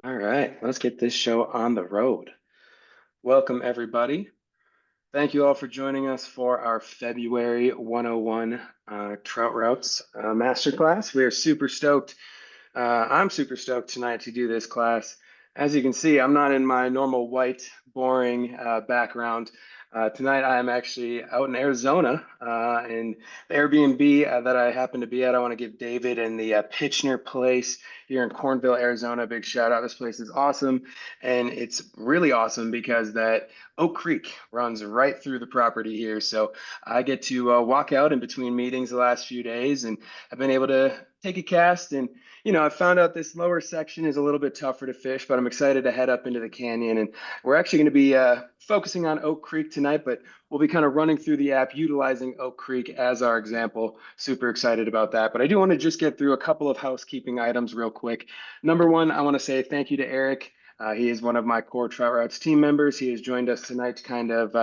All right, let's get this show on the road. Welcome, everybody. Thank you all for joining us for our February 101 Trout Routes Masterclass. We are super stoked. I'm super stoked tonight to do this class. As you can see, I'm not in my normal white, boring background. Tonight, I'm actually out in Arizona in the Airbnb that I happen to be at. I want to give David and the Pitchner place here in Cornville, Arizona, a big shout out. This place is awesome, and it's really awesome because that Oak Creek runs right through the property here. So I get to walk out in between meetings the last few days, and I've been able to take a cast and I found out this lower section is a little bit tougher to fish, but I'm excited to head up into the canyon. And we're actually going to be focusing on Oak Creek tonight, but we'll be kind of running through the app utilizing Oak Creek as our example. Super excited about that. But I do want to just get through a couple of housekeeping items real quick. Number one, I want to say thank you to Eric. He is one of my core Trout Routes team members. He has joined us tonight to kind of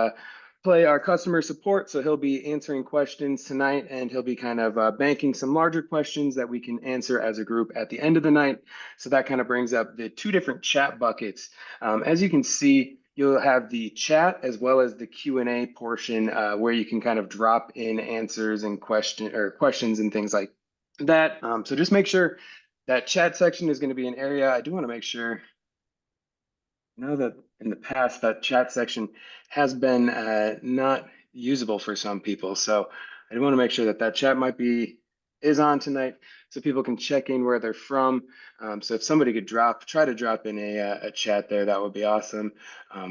play our customer support. So he'll be answering questions tonight and he'll be kind of banking some larger questions that we can answer as a group at the end of the night. So that kind of brings up the two different chat buckets. As you can see, you'll have the chat as well as the Q&A portion where you can kind of drop in answers and questions and things like that. So just make sure that chat section is going to be an area. I do want to make sure know that in the past that chat section has been not usable for some people. So I do want to make sure that that chat is on tonight so people can check in where they're from. So if somebody could try to drop in a chat there, that would be awesome.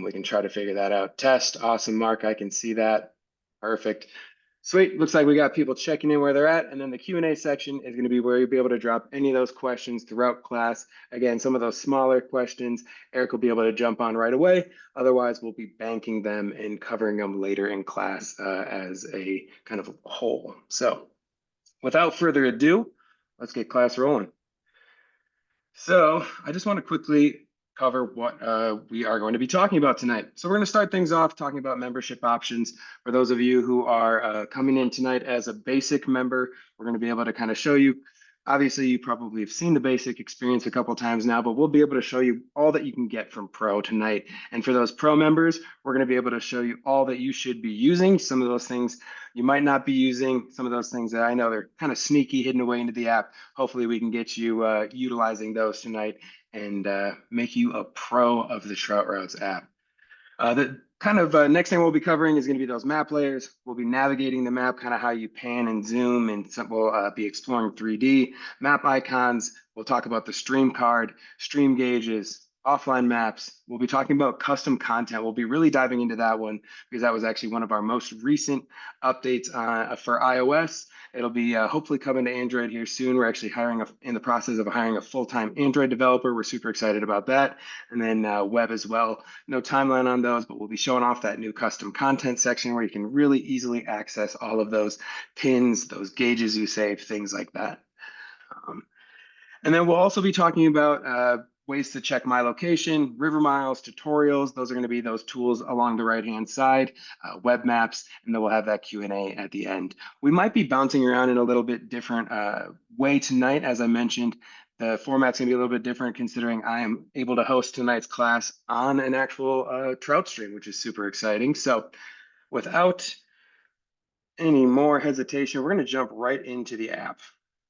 We can try to figure that out. Test, awesome, Mark. I can see that. Perfect. Sweet. Looks like we got people checking in where they're at. And then the Q&A section is going to be where you'll be able to drop any of those questions throughout class. Again, some of those smaller questions, Eric will be able to jump on right away. Otherwise, we'll be banking them and covering them later in class as a kind of whole. So without further ado, let's get class rolling. So I just want to quickly cover what we are going to be talking about tonight. So we're going to start things off talking about membership options. For those of you who are coming in tonight as a basic member, we're going to be able to kind of show you. Obviously, you probably have seen the basic experience a couple times now, but we'll be able to show you all that you can get from Pro tonight. And for those Pro members, we're going to be able to show you all that you should be using. Some of those things you might not be using, some of those things that I know they're kind of sneaky, hidden away into the app. Hopefully, we can get you utilizing those tonight and make you a pro of the Trout Routes app. The kind of next thing we'll be covering is going to be those map layers. We'll be navigating the map, kind of how you pan and zoom, and we'll be exploring 3D map icons. We'll talk about the stream card, stream gauges, offline maps. We'll be talking about custom content. We'll be really diving into that one because that was actually one of our most recent updates for iOS. It'll be hopefully coming to Android here soon. We're actually in the process of hiring a full-time Android developer. We're super excited about that. And then web as well. No timeline on those, but we'll be showing off that new custom content section where you can really easily access all of those pins, those gauges you save, things like that. And then we'll also be talking about ways to check my location, river miles, tutorials. Those are going to be those tools along the right-hand side, web maps, and then we'll have that Q&A at the end. We might be bouncing around in a little bit different way tonight. As I mentioned, the format's going to be a little bit different considering I am able to host tonight's class on an actual trout stream, which is super exciting. So without any more hesitation, we're going to jump right into the app.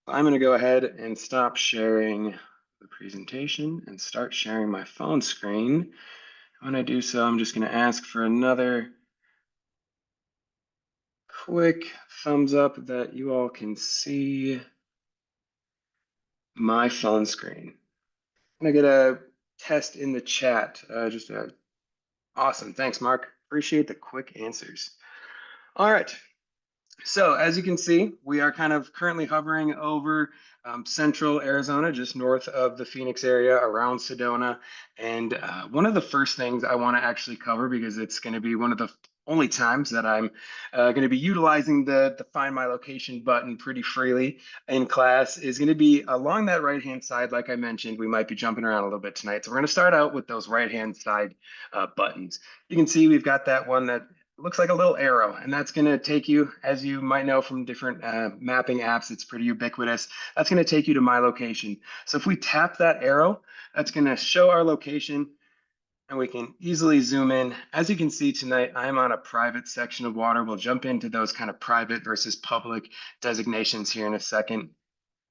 I'm going to go ahead and stop sharing the presentation and start sharing my phone screen. When I do so, I'm just going to ask for another quick thumbs up that you all can see my phone screen. I'm going to get a test in the chat. Awesome. Thanks, Mark. Appreciate the quick answers. All right. So as you can see, we are kind of currently hovering over central Arizona, just north of the Phoenix area, around Sedona. And one of the first things I want to actually cover, because it's going to be one of the only times that I'm going to be utilizing the Find My Location button pretty freely in class, is going to be along that right-hand side. Like I mentioned, we might be jumping around a little bit tonight. So we're going to start out with those right-hand side buttons. You can see we've got that one that it looks like a little arrow, and that's going to take you, as you might know from different mapping apps, it's pretty ubiquitous. That's going to take you to my location. So if we tap that arrow, that's going to show our location, and we can easily zoom in. As you can see tonight, I'm on a private section of water. We'll jump into those kind of private versus public designations here in a second.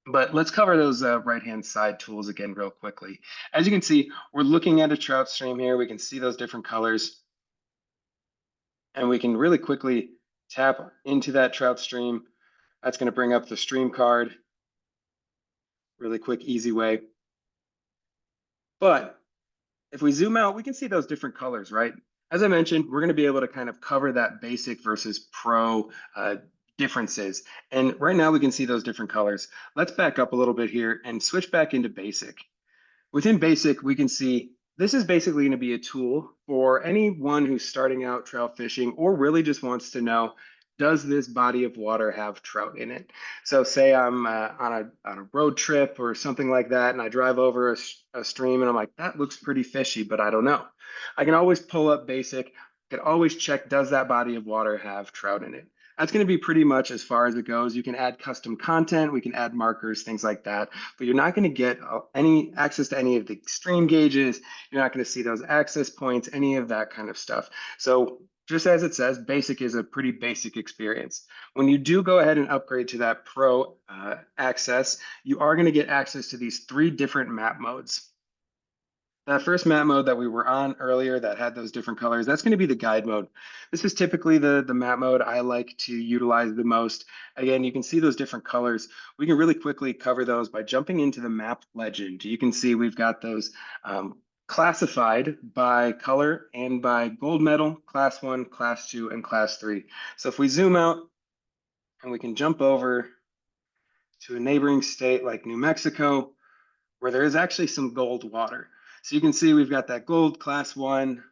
But let's cover those right-hand side tools again real quickly. As you can see, we're looking at a trout stream here. We can see those different colors, and we can really quickly tap into that trout stream. That's going to bring up the stream card. Really quick, easy way. But if we zoom out, we can see those different colors, right? As I mentioned, we're going to be able to kind of cover that basic versus pro differences. And right now we can see those different colors. Let's back up a little bit here and switch back into basic. Within basic, we can see this is basically going to be a tool for anyone who's starting out trout fishing or really just wants to know, does this body of water have trout in it? So say I'm on a road trip or something like that, and I drive over a stream and I'm like, that looks pretty fishy, but I don't know. I can always pull up basic, can always check, does that body of water have trout in it? That's going to be pretty much as far as it goes. You can add custom content, we can add markers, things like that, but you're not going to get any access to any of the stream gauges. You're not going to see those access points, any of that kind of stuff. So just as it says, basic is a pretty basic experience. When you do go ahead and upgrade to that pro access, you are going to get access to these 3 different map modes. That first map mode that we were on earlier that had those different colors, that's going to be the guide mode. This is typically the map mode I like to utilize the most. Again, you can see those different colors. We can really quickly cover those by jumping into the map legend. You can see we've got those classified by color and by gold medal, class 1, class 2, and class 3. So if we zoom out and we can jump over to a neighboring state like New Mexico, where there is actually some gold water. So you can see we've got that gold class 1,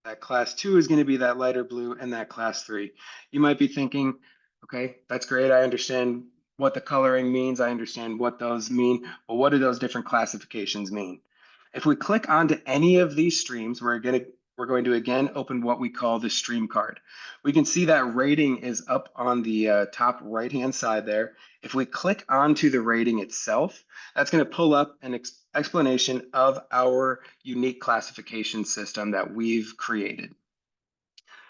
that class 2 is going to be that lighter blue, and that class 3. You might be thinking, okay, that's great. I understand what the coloring means. I understand what those mean. But what do those different classifications mean? If we click onto any of these streams, we're going to again open what we call the stream card. We can see that rating is up on the top right-hand side there. If we click onto the rating itself, that's going to pull up an explanation of our unique classification system that we've created.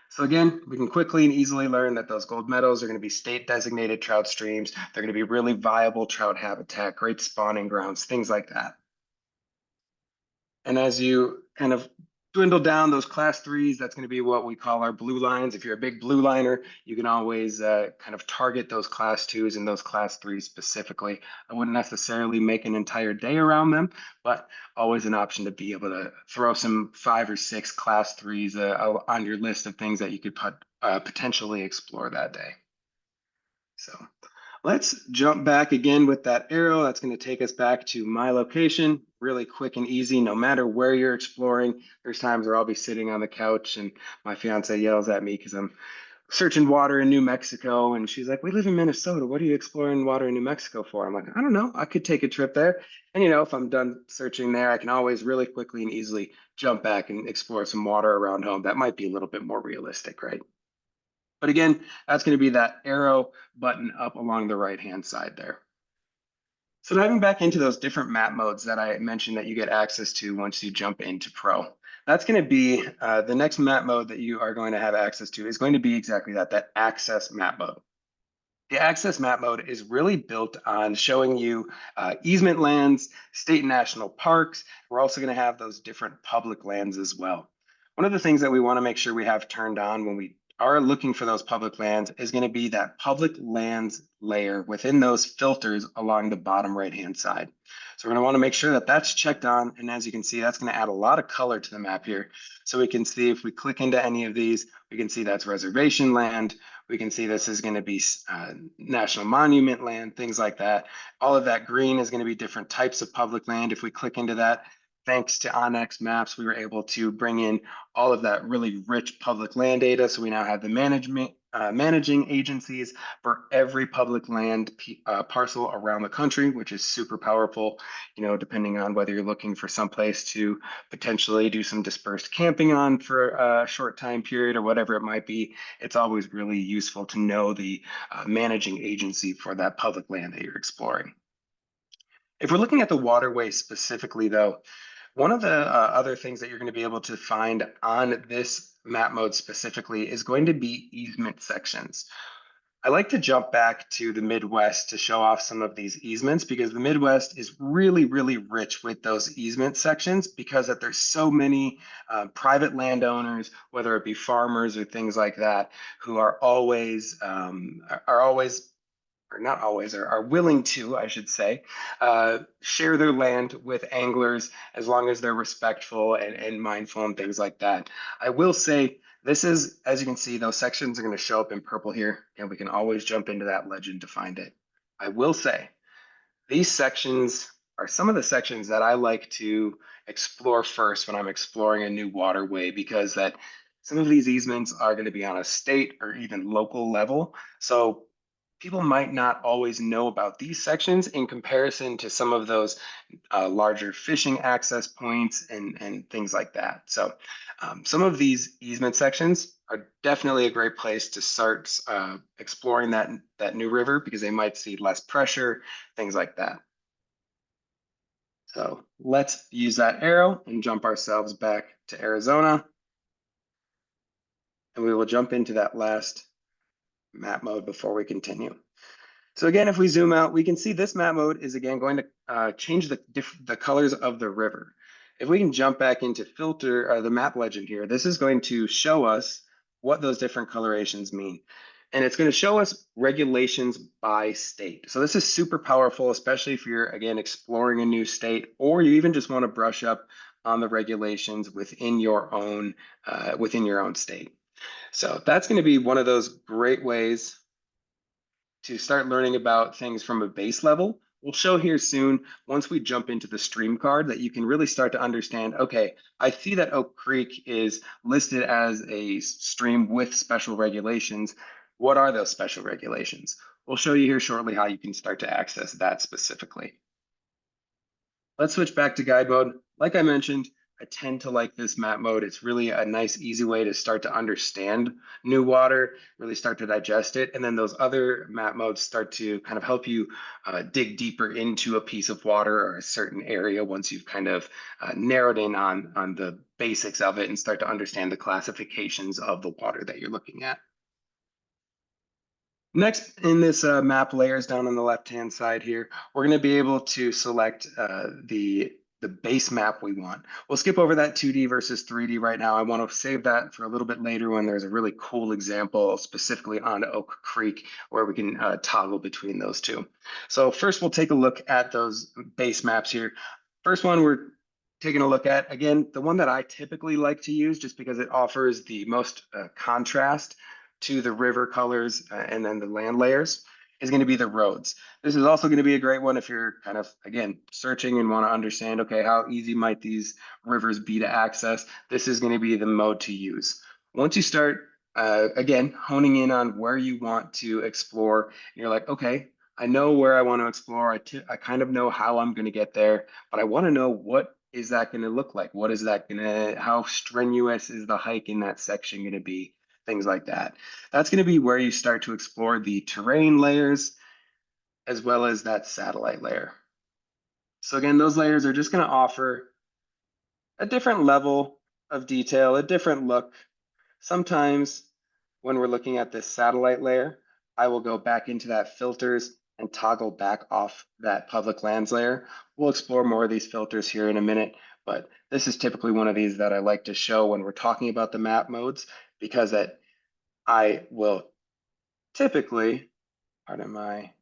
So again, we can quickly and easily learn that those gold medals are going to be state designated trout streams. They're going to be really viable trout habitat, great spawning grounds, things like that. And as you kind of dwindle down those class 3s, that's going to be what we call our blue lines. If you're a big blue liner, you can always kind of target those class 2s and those class 3s specifically. I wouldn't necessarily make an entire day around them, but always an option to be able to throw some 5 or 6 class 3s on your list of things that you could potentially explore that day. So let's jump back again with that arrow. That's going to take us back to my location, really quick and easy, no matter where you're exploring. There's times where I'll be sitting on the couch and my fiance yells at me because I'm searching water in New Mexico. And she's like, we live in Minnesota. What are you exploring water in New Mexico for? I'm like, I don't know. I could take a trip there. And, if I'm done searching there, I can always really quickly and easily jump back and explore some water around home. That might be a little bit more realistic, right? But again, that's going to be that arrow button up along the right-hand side there. So diving back into those different map modes that I mentioned that you get access to once you jump into Pro, that's going to be the next map mode that you are going to have access to is going to be exactly that access map mode. The access map mode is really built on showing you easement lands, state and national parks. We're also going to have those different public lands as well. One of the things that we want to make sure we have turned on when we are looking for those public lands is going to be that public lands layer within those filters along the bottom right-hand side. So we're going to want to make sure that that's checked on. And as you can see, that's going to add a lot of color to the map here. So we can see if we click into any of these, we can see that's reservation land. We can see this is going to be national monument land, things like that. All of that green is going to be different types of public land. If we click into that, thanks to Onyx Maps, we were able to bring in all of that really rich public land data. So we now have the managing agencies for every public land parcel around the country, which is super powerful, depending on whether you're looking for some place to potentially do some dispersed camping on for a short time period or whatever it might be. It's always really useful to know the managing agency for that public land that you're exploring. If we're looking at the waterway specifically, though, one of the other things that you're going to be able to find on this map mode specifically is going to be easement sections. I like to jump back to the Midwest to show off some of these easements because the Midwest is really, really rich with those easement sections because that there's so many private landowners, whether it be farmers or things like that, who are always or not always, are willing to, I should say, share their land with anglers as long as they're respectful and mindful and things like that. I will say this is, as you can see, those sections are going to show up in purple here, and we can always jump into that legend to find it. I will say these sections are some of the sections that I like to explore first when I'm exploring a new waterway because that some of these easements are going to be on a state or even local level. So people might not always know about these sections in comparison to some of those larger fishing access points and things like that. So some of these easement sections are definitely a great place to start exploring that new river because they might see less pressure, things like that. So let's use that arrow and jump ourselves back to Arizona. And we will jump into that last map mode before we continue. So again, if we zoom out, we can see this map mode is again going to change the colors of the river. If we can jump back into filter the map legend here, this is going to show us what those different colorations mean. And it's going to show us regulations by state. So this is super powerful, especially if you're, again, exploring a new state, or you even just want to brush up on the regulations within your own state. So that's going to be one of those great ways to start learning about things from a base level. We'll show here soon, once we jump into the stream card, that you can really start to understand, okay, I see that Oak Creek is listed as a stream with special regulations. What are those special regulations? We'll show you here shortly how you can start to access that specifically. Let's switch back to guide mode. Like I mentioned, I tend to like this map mode. It's really a nice, easy way to start to understand new water, really start to digest it. And then those other map modes start to kind of help you dig deeper into a piece of water or a certain area once you've kind of narrowed in on the basics of it and start to understand the classifications of the water that you're looking at. Next, in this map layers down on the left-hand side here, we're going to be able to select the base map we want. We'll skip over that 2D versus 3D right now. I want to save that for a little bit later when there's a really cool example specifically on Oak Creek where we can toggle between those two. So first we'll take a look at those base maps here. First one we're taking a look at, again, the one that I typically like to use just because it offers the most contrast to the river colors and then the land layers is going to be the roads. This is also going to be a great one if you're kind of, again, searching and want to understand, okay, how easy might these rivers be to access? This is going to be the mode to use. Once you start, again, honing in on where you want to explore, and you're like, okay, I know where I want to explore. I kind of know how I'm going to get there, but I want to know what is that going to look like? What is that going to, how strenuous is the hike in that section going to be? Things like that. That's going to be where you start to explore the terrain layers as well as that satellite layer. So again, those layers are just going to offer a different level of detail, a different look. Sometimes when we're looking at this satellite layer, I will go back into that filters and toggle back off that public lands layer. We'll explore more of these filters here in a minute, but this is typically one of these that I like to show when we're talking about the map modes because I will typically, pardon my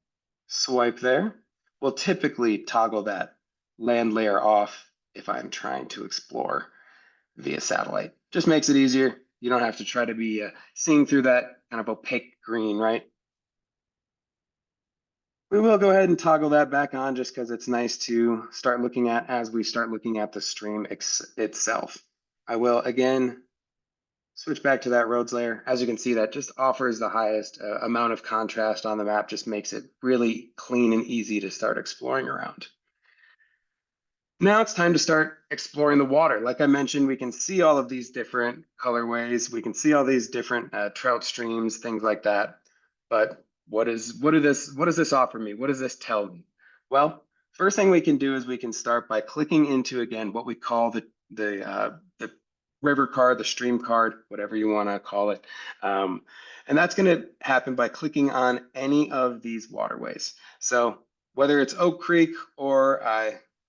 swipe there, will typically toggle that land layer off if I'm trying to explore via satellite. Just makes it easier. You don't have to try to be seeing through that kind of opaque green, right? We will go ahead and toggle that back on just because it's nice to start looking at as we start looking at the stream itself. I will again Switch back to that roads layer. As you can see, that just offers the highest amount of contrast on the map, just makes it really clean and easy to start exploring around. Now it's time to start exploring the water. Like I mentioned, we can see all of these different colorways. We can see all these different trout streams, things like that. But what does this offer me? What does this tell me? Well, first thing we can do is we can start by clicking into, again, what we call the river card, the stream card, whatever you want to call it. And that's going to happen by clicking on any of these waterways. So whether it's Oak Creek or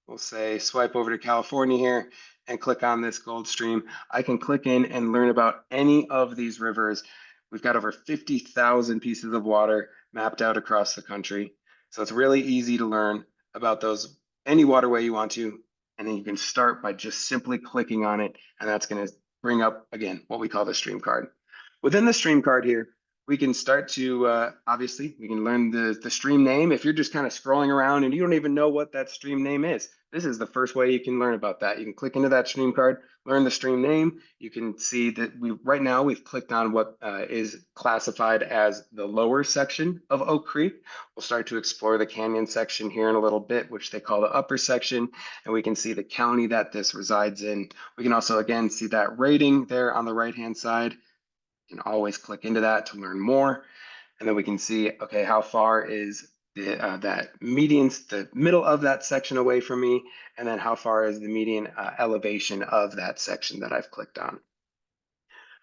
we'll say swipe over to California here and click on this Gold Stream, I can click in and learn about any of these rivers. We've got over 50,000 pieces of water mapped out across the country. So it's really easy to learn about those, any waterway you want to, and then you can start by just simply clicking on it, and that's going to bring up, again, what we call the stream card. Within the stream card here, we can start to, obviously, we can learn the stream name. If you're just kind of scrolling around and you don't even know what that stream name is, this is the first way you can learn about that. You can click into that stream card, learn the stream name. You can see that right now we've clicked on what is classified as the lower section of Oak Creek. We'll start to explore the canyon section here in a little bit, which they call the upper section, and we can see the county that this resides in. We can also, again, see that rating there on the right-hand side. You can always click into that to learn more. And then we can see, okay, how far is that median, the middle of that section away from me, and then how far is the median elevation of that section that I've clicked on.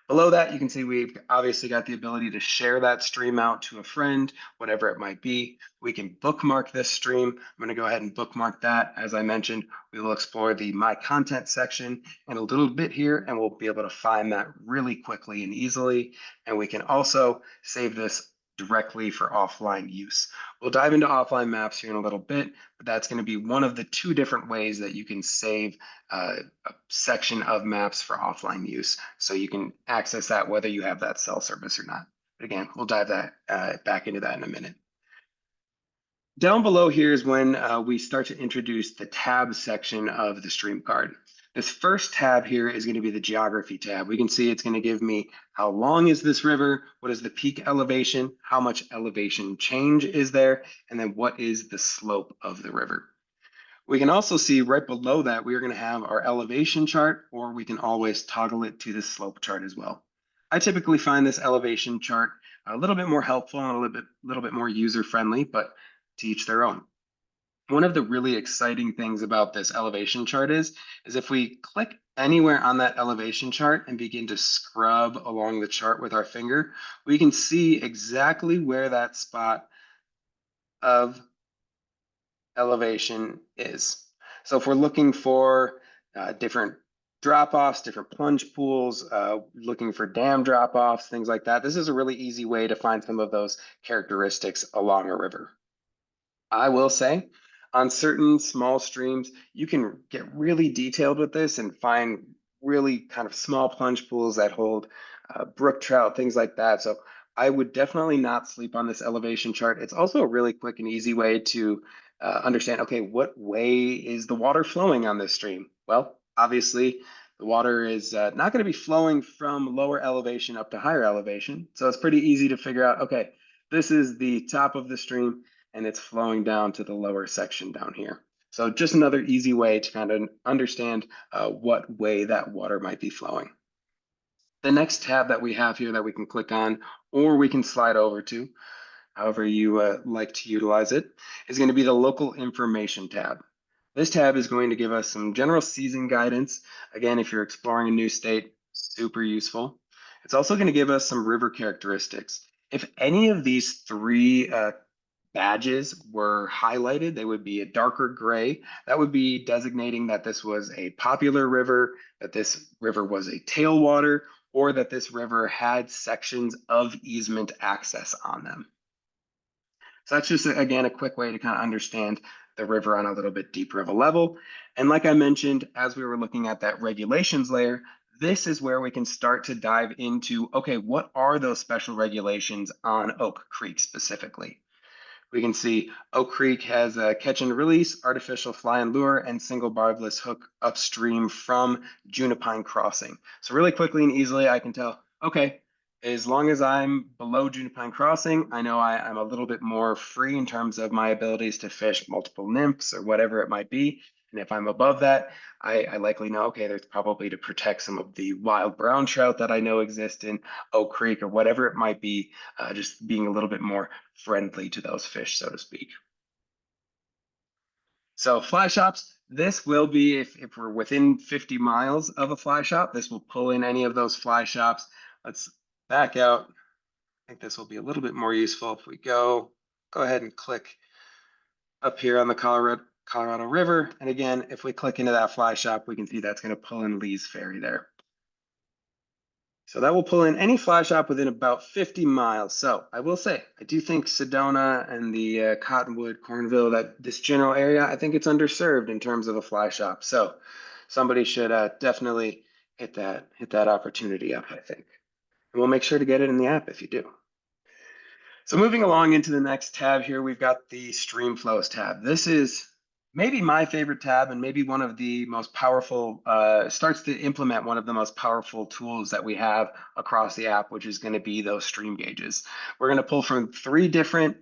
Below that, you can see we've obviously got the ability to share that stream out to a friend, whatever it might be. We can bookmark this stream. I'm going to go ahead and bookmark that. As I mentioned, we will explore the My Content section in a little bit here, and we'll be able to find that really quickly and easily. And we can also save this directly for offline use. We'll dive into offline maps here in a little bit, but that's going to be one of the two different ways that you can save a section of maps for offline use. So you can access that whether you have that cell service or not. But again, we'll dive back into that in a minute. Down below here is when we start to introduce the tab section of the stream card. This first tab here is going to be the geography tab. We can see it's going to give me how long is this river, what is the peak elevation, how much elevation change is there, and then what is the slope of the river. We can also see right below that we're going to have our elevation chart, or we can always toggle it to the slope chart as well. I typically find this elevation chart a little bit more helpful and a little bit more user-friendly, but to each their own. One of the really exciting things about this elevation chart is if we click anywhere on that elevation chart and begin to scrub along the chart with our finger, we can see exactly where that spot of elevation is. So if we're looking for different drop-offs, different plunge pools, looking for dam drop-offs, things like that, this is a really easy way to find some of those characteristics along a river. I will say, on certain small streams, you can get really detailed with this and find really kind of small plunge pools that hold brook trout, things like that. So I would definitely not sleep on this elevation chart. It's also a really quick and easy way to understand, okay, what way is the water flowing on this stream? Well, obviously, the water is not going to be flowing from lower elevation up to higher elevation. So it's pretty easy to figure out, okay, this is the top of the stream and it's flowing down to the lower section down here. So just another easy way to kind of understand what way that water might be flowing. The next tab that we have here that we can click on, or we can slide over to, however you like to utilize it, is going to be the local information tab. This tab is going to give us some general season guidance. Again, if you're exploring a new state, super useful. It's also going to give us some river characteristics. If any of these three badges were highlighted, they would be a darker gray. That would be designating that this was a popular river, that this river was a tailwater, or that this river had sections of easement access on them. So that's just, again, a quick way to kind of understand the river on a little bit deeper of a level. And like I mentioned, as we were looking at that regulations layer, this is where we can start to dive into, okay, what are those special regulations on Oak Creek specifically? We can see Oak Creek has a catch and release, artificial fly and lure, and single barbless hook upstream from Junipine Crossing. So really quickly and easily, I can tell, okay, as long as I'm below Junipine Crossing, I know I'm a little bit more free in terms of my abilities to fish multiple nymphs or whatever it might be. And if I'm above that, I likely know, okay, there's probably to protect some of the wild brown trout that I know exist in Oak Creek or whatever it might be, just being a little bit more friendly to those fish, so to speak. So fly shops, this will be, if we're within 50 miles of a fly shop, this will pull in any of those fly shops. Let's back out. I think this will be a little bit more useful if we go ahead and click up here on the Colorado River. And again, if we click into that fly shop, we can see that's going to pull in Lee's Ferry there. So that will pull in any fly shop within about 50 miles. So I will say, I do think Sedona and the Cottonwood, Cornville, that this general area, I think it's underserved in terms of a fly shop. So somebody should definitely hit that opportunity up, I think. And we'll make sure to get it in the app if you do. So moving along into the next tab here, we've got the stream flows tab. This is maybe my favorite tab and maybe one of the most powerful, starts to implement one of the most powerful tools that we have across the app, which is going to be those stream gauges. We're going to pull from 3 different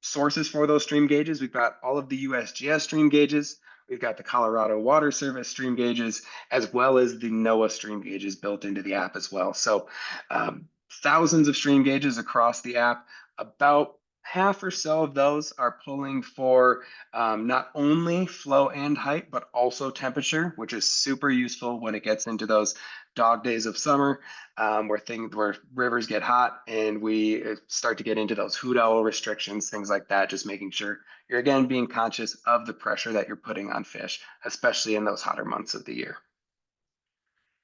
sources for those stream gauges. We've got all of the USGS stream gauges. We've got the Colorado Water Service stream gauges, as well as the NOAA stream gauges built into the app as well. So thousands of stream gauges across the app. About half or so of those are pulling for not only flow and height, but also temperature, which is super useful when it gets into those dog days of summer, where rivers get hot and we start to get into those hoot owl restrictions, things like that. Just making sure you're again being conscious of the pressure that you're putting on fish, especially in those hotter months of the year.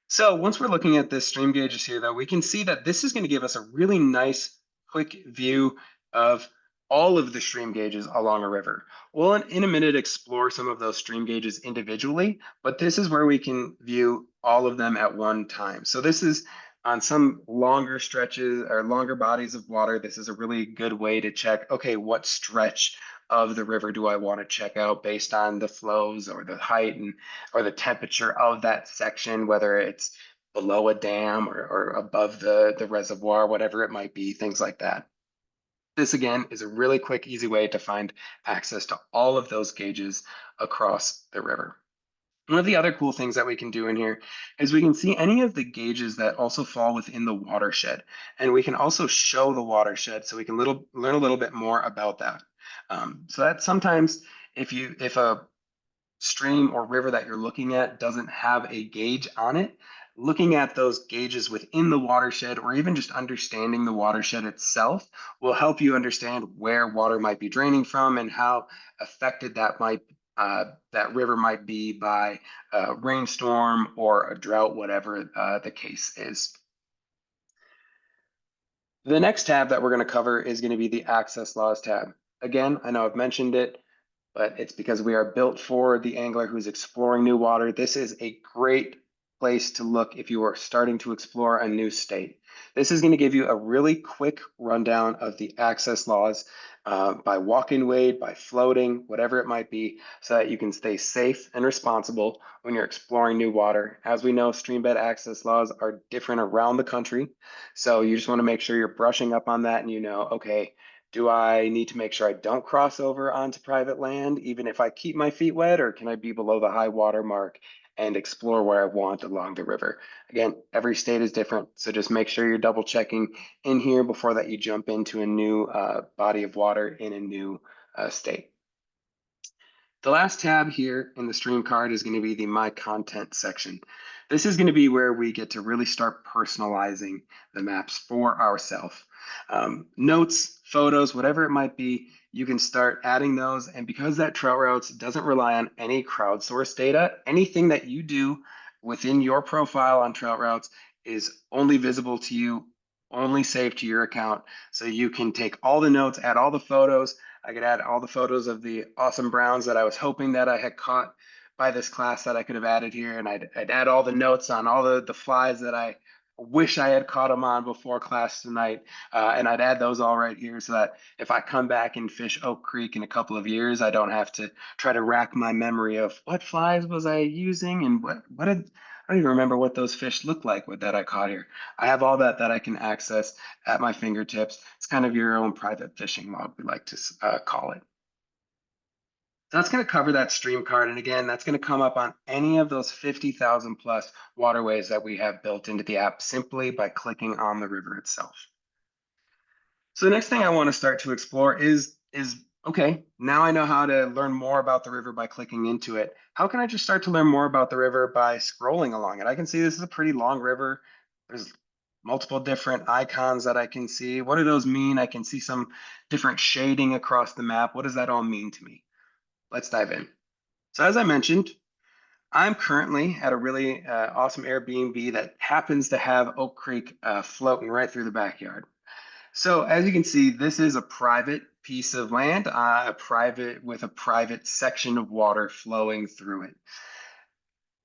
So once we're looking at this stream gauges here, though, we can see that this is going to give us a really nice, quick view of all of the stream gauges along a river. We'll in a minute explore some of those stream gauges individually, but this is where we can view all of them at one time. So this is on some longer stretches or longer bodies of water. This is a really good way to check, okay, what stretch of the river do I want to check out based on the flows or the height or the temperature of that section, whether it's below a dam or above the reservoir, whatever it might be, things like that. This again is a really quick, easy way to find access to all of those gauges across the river. One of the other cool things that we can do in here is we can see any of the gauges that also fall within the watershed. And we can also show the watershed so we can learn a little bit more about that. So that sometimes if a stream or river that you're looking at doesn't have a gauge on it, looking at those gauges within the watershed or even just understanding the watershed itself will help you understand where water might be draining from and how affected that river might be by a rainstorm or a drought, whatever the case is. The next tab that we're going to cover is going to be the access laws tab. Again, I know I've mentioned it, but it's because we are built for the angler who's exploring new water. This is a great place to look if you are starting to explore a new state. This is going to give you a really quick rundown of the access laws by walking wade, by floating, whatever it might be, so that you can stay safe and responsible when you're exploring new water. As we know, stream bed access laws are different around the country. So you just want to make sure you're brushing up on that and you know, okay, do I need to make sure I don't cross over onto private land, even if I keep my feet wet, or can I be below the high water mark and explore where I want along the river? Again, every state is different, so just make sure you're double checking in here before that you jump into a new body of water in a new state. The last tab here in the stream card is going to be the My Content section. This is going to be where we get to really start personalizing the maps for ourselves. Notes, photos, whatever it might be, you can start adding those. And because that Trout Routes doesn't rely on any crowdsourced data, anything that you do within your profile on Trout Routes is only visible to you, only saved to your account. So you can take all the notes, add all the photos. I could add all the photos of the awesome browns that I was hoping that I had caught by this class that I could have added here. And I'd add all the notes on all the flies that I Wish I had caught them on before class tonight. And I'd add those all right here so that if I come back and fish Oak Creek in a couple of years, I don't have to try to rack my memory of what flies was I using and what did I don't even remember what those fish looked like with that I caught here. I have all that I can access at my fingertips. It's kind of your own private fishing log, we like to call it. So that's going to cover that stream card. And again, that's going to come up on any of those 50,000 plus waterways that we have built into the app simply by clicking on the river itself. So the next thing I want to start to explore is okay, now I know how to learn more about the river by clicking into it. How can I just start to learn more about the river by scrolling along it? I can see this is a pretty long river. There's multiple different icons that I can see. What do those mean? I can see some different shading across the map. What does that all mean to me? Let's dive in. So as I mentioned, I'm currently at a really awesome Airbnb that happens to have Oak Creek floating right through the backyard. So as you can see, this is a private piece of land, with a private section of water flowing through it.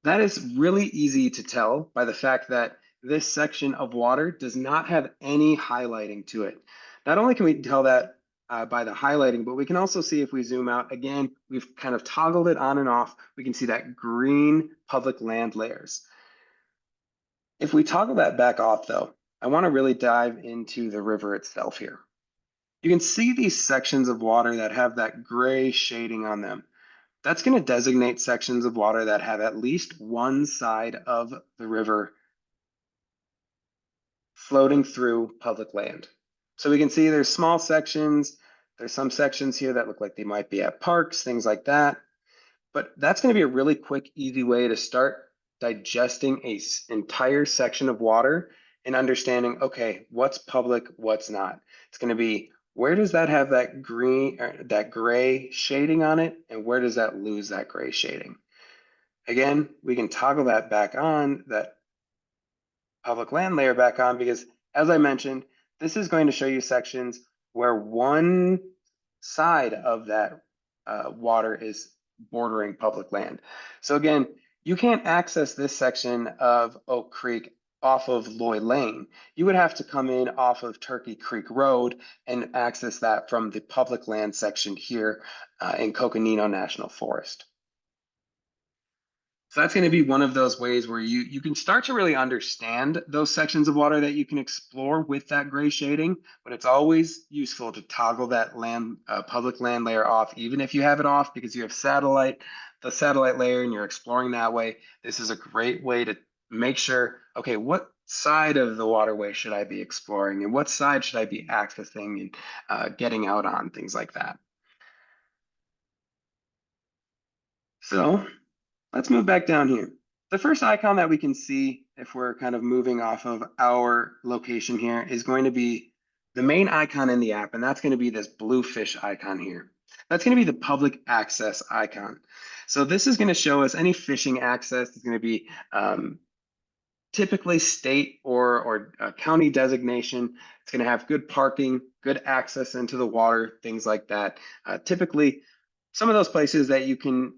That is really easy to tell by the fact that this section of water does not have any highlighting to it. Not only can we tell that by the highlighting, but we can also see if we zoom out, again, we've kind of toggled it on and off. We can see that green public land layers. If we toggle that back off though, I want to really dive into the river itself here. You can see these sections of water that have that gray shading on them. That's going to designate sections of water that have at least one side of the river floating through public land. So we can see there's small sections. There's some sections here that look like they might be at parks, things like that. But that's going to be a really quick, easy way to start digesting an entire section of water and understanding, okay, what's public, what's not. It's going to be, where does that have that green or that gray shading on it, and where does that lose that gray shading? Again, we can toggle that back on, that public land layer back on, because as I mentioned, this is going to show you sections where one side of that water is bordering public land. So again, you can't access this section of Oak Creek off of Loy Lane. You would have to come in off of Turkey Creek Road and access that from the public land section here in Coconino National Forest. So that's going to be one of those ways where you can start to really understand those sections of water that you can explore with that gray shading, but it's always useful to toggle that public land layer off, even if you have it off because you have the satellite layer and you're exploring that way. This is a great way to make sure, okay, what side of the waterway should I be exploring and what side should I be accessing and getting out on, things like that. So let's move back down here. The first icon that we can see if we're kind of moving off of our location here is going to be the main icon in the app, and that's going to be this blue fish icon here. That's going to be the public access icon. So this is going to show us any fishing access. It's going to be typically state or county designation. It's going to have good parking, good access into the water, things like that. Typically, some of those places that you can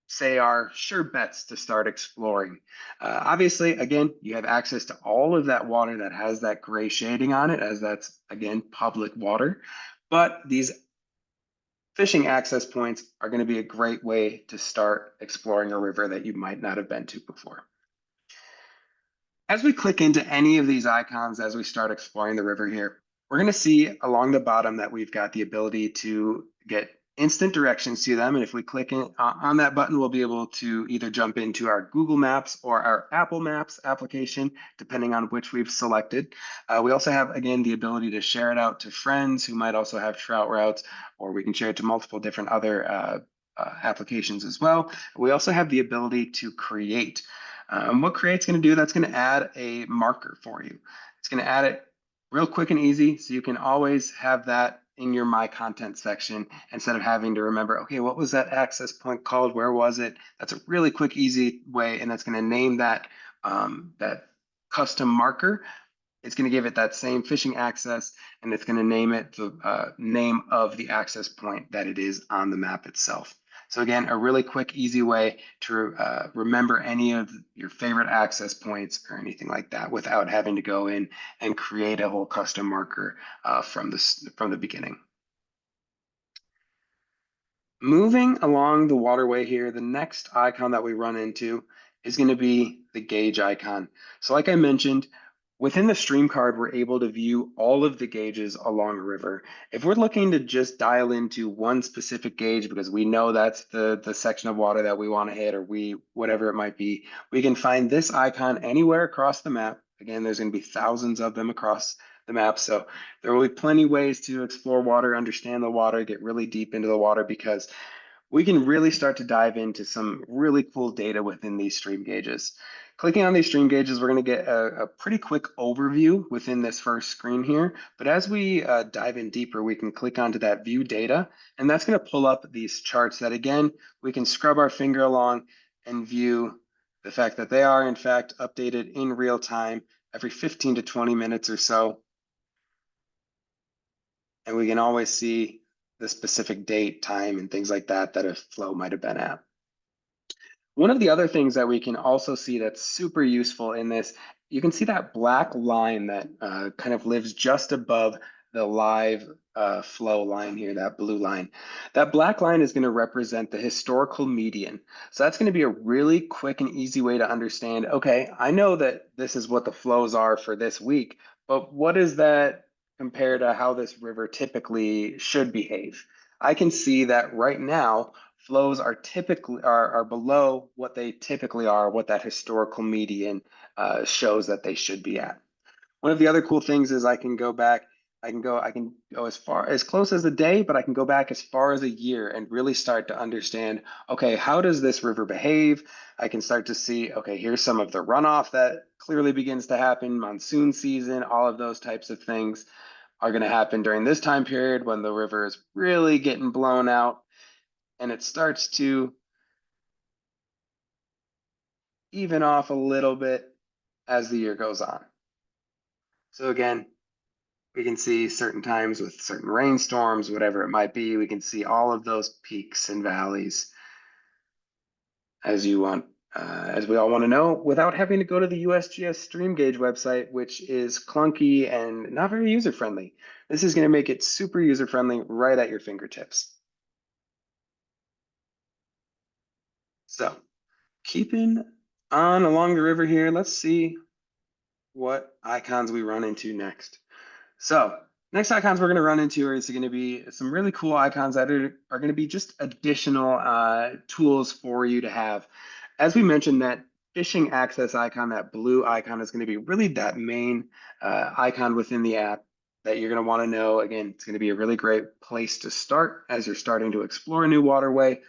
say are sure bets to start exploring. Obviously, again, you have access to all of that water that has that gray shading on it, as that's, again, public water. But these fishing access points are going to be a great way to start exploring a river that you might not have been to before. As we click into any of these icons, as we start exploring the river here, we're going to see along the bottom that we've got the ability to get instant directions to them. And if we click on that button, we'll be able to either jump into our Google Maps or our Apple Maps application, depending on which we've selected. We also have, again, the ability to share it out to friends who might also have trout routes, or we can share it to multiple different other applications as well. We also have the ability to create. What Create's going to do, that's going to add a marker for you. It's going to add it real quick and easy, so you can always have that in your My Content section instead of having to remember, okay, what was that access point called? Where was it? That's a really quick, easy way, and that's going to name that that custom marker. It's going to give it that same fishing access, and it's going to name it the name of the access point that it is on the map itself. So again, a really quick, easy way to remember any of your favorite access points or anything like that without having to go in and create a whole custom marker from the beginning. Moving along the waterway here, the next icon that we run into is going to be the gauge icon. So like I mentioned, within the stream card, we're able to view all of the gauges along a river. If we're looking to just dial into one specific gauge because we know that's the section of water that we want to hit or whatever it might be, we can find this icon anywhere across the map. Again, there's going to be thousands of them across the map. So there will be plenty ways to explore water, understand the water, get really deep into the water because we can really start to dive into some really cool data within these stream gauges. Clicking on these stream gauges, we're going to get a pretty quick overview within this first screen here. But as we dive in deeper, we can click onto that view data, and that's going to pull up these charts that, again, we can scrub our finger along and view the fact that they are, in fact, updated in real time every 15 to 20 minutes or so. And we can always see the specific date, time, and things like that that a flow might have been at. One of the other things that we can also see that's super useful in this, you can see that black line that kind of lives just above the live flow line here, that blue line. That black line is going to represent the historical median. So that's going to be a really quick and easy way to understand, okay, I know that this is what the flows are for this week, but what is that compared to how this river typically should behave? I can see that right now, flows are typically are below what they typically are, what that historical median shows that they should be at. One of the other cool things is I can go back, I can go as far as close as a day, but I can go back as far as a year and really start to understand, okay, how does this river behave? I can start to see, okay, here's some of the runoff that clearly begins to happen, monsoon season, all of those types of things are going to happen during this time period when the river is really getting blown out and it starts to even off a little bit as the year goes on. So again, we can see certain times with certain rainstorms, whatever it might be, we can see all of those peaks and valleys as you want, as we all want to know, without having to go to the USGS Stream Gauge website, which is clunky and not very user-friendly. This is going to make it super user-friendly right at your fingertips. So keeping on along the river here, let's see what icons we run into next. So next icons we're going to run into is going to be some really cool icons that are going to be just additional tools for you to have. As we mentioned, that fishing access icon, that blue icon, is going to be really that main icon within the app that you're going to want to know. Again, it's going to be a really great place to start as you're starting to explore a new waterway.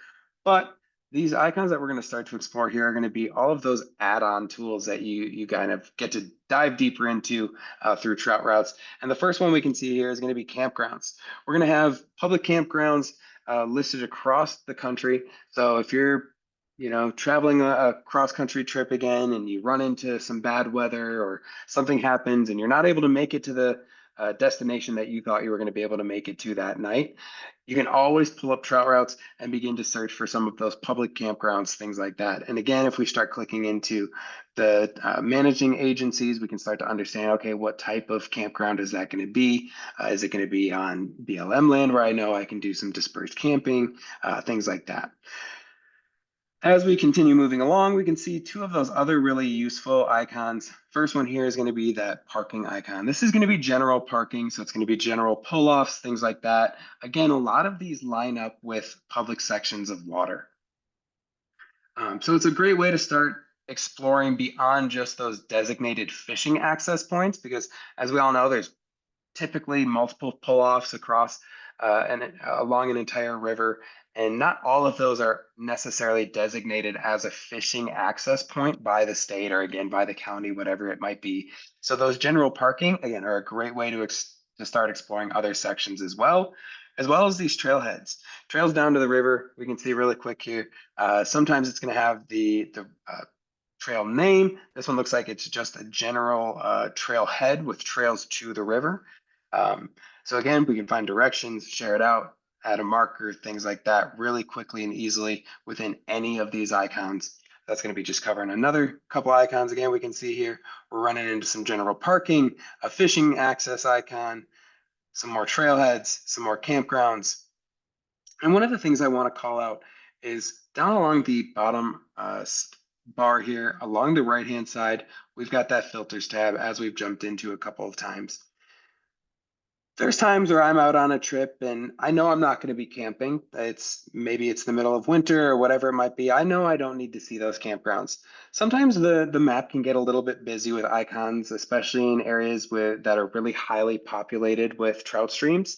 But these icons that we're going to start to explore here are going to be all of those add-on tools that you kind of get to dive deeper into through trout routes. And the first one we can see here is going to be campgrounds. We're going to have public campgrounds listed across the country. So if you're traveling a cross-country trip again and you run into some bad weather or something happens and you're not able to make it to the destination that you thought you were going to be able to make it to that night, you can always pull up trout routes and begin to search for some of those public campgrounds, things like that. And again, if we start clicking into the managing agencies, we can start to understand, okay, what type of campground is that going to be? Is it going to be on BLM land where I know I can do some dispersed camping, things like that. As we continue moving along, we can see two of those other really useful icons. First one here is going to be that parking icon. This is going to be general parking, so it's going to be general pull-offs, things like that. Again, a lot of these line up with public sections of water. So it's a great way to start exploring beyond just those designated fishing access points, because as we all know, there's typically multiple pull-offs across and along an entire river, and not all of those are necessarily designated as a fishing access point by the state or again by the county, whatever it might be. So those general parking again are a great way to start exploring other sections as well as these trailheads. Trails down to the river, we can see really quick here. Sometimes it's going to have the trail name. This one looks like it's just a general trailhead with trails to the river. So again, we can find directions, share it out, add a marker, things like that, really quickly and easily within any of these icons. That's going to be just covering another couple icons. Again, we can see here, we're running into some general parking, a fishing access icon, some more trailheads, some more campgrounds. And one of the things I want to call out is down along the bottom bar here, along the right-hand side, we've got that filters tab as we've jumped into a couple of times. There's times where I'm out on a trip and I know I'm not going to be camping. Maybe it's the middle of winter or whatever it might be. I know I don't need to see those campgrounds. Sometimes the map can get a little bit busy with icons, especially in areas that are really highly populated with trout streams.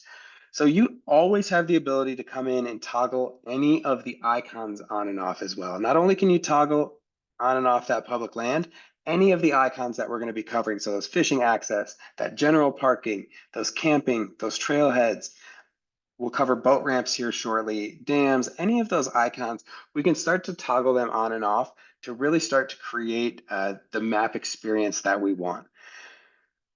So you always have the ability to come in and toggle any of the icons on and off as well. Not only can you toggle on and off that public land, any of the icons that we're going to be covering. So those fishing access, that general parking, those camping, those trailheads. We'll cover boat ramps here shortly, dams, any of those icons, we can start to toggle them on and off to really start to create the map experience that we want.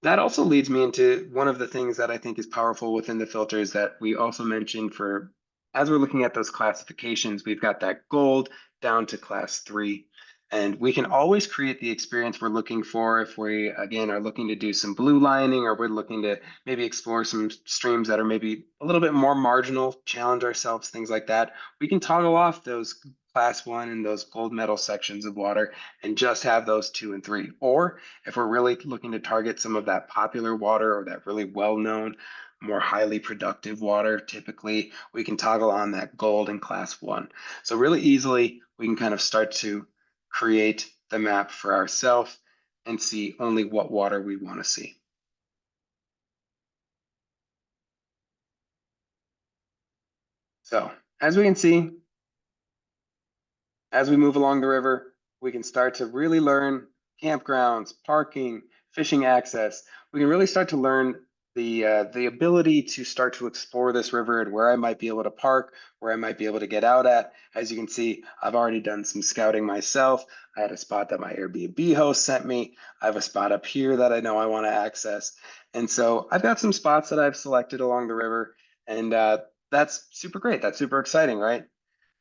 That also leads me into one of the things that I think is powerful within the filters that we also mentioned for, as we're looking at those classifications, we've got that gold down to class 3. And we can always create the experience we're looking for if we, again, are looking to do some blue lining or we're looking to maybe explore some streams that are maybe a little bit more marginal, challenge ourselves, things like that. We can toggle off those class 1 and those gold medal sections of water and just have those 2 and 3. Or if we're really looking to target some of that popular water or that really well-known, more highly productive water, typically we can toggle on that gold in class 1. So really easily, we can kind of start to create the map for ourselves and see only what water we want to see. So as we can see, as we move along the river, we can start to really learn campgrounds, parking, fishing access. We can really start to learn the ability to start to explore this river and where I might be able to park, where I might be able to get out at. As you can see, I've already done some scouting myself. I had a spot that my Airbnb host sent me. I have a spot up here that I know I want to access. And so I've got some spots that I've selected along the river, and that's super great. That's super exciting, right?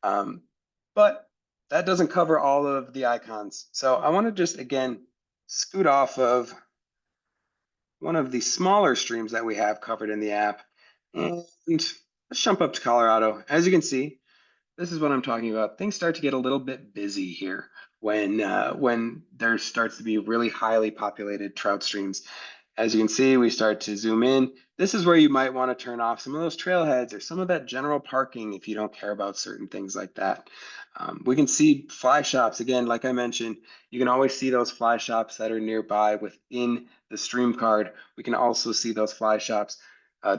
But that doesn't cover all of the icons. So I want to just, again, scoot off of one of the smaller streams that we have covered in the app. And let's jump up to Colorado. As you can see, this is what I'm talking about. Things start to get a little bit busy here when there starts to be really highly populated trout streams. As you can see, we start to zoom in. This is where you might want to turn off some of those trailheads or some of that general parking if you don't care about certain things like that. We can see fly shops. Again, like I mentioned, you can always see those fly shops that are nearby within the stream card. We can also see those fly shops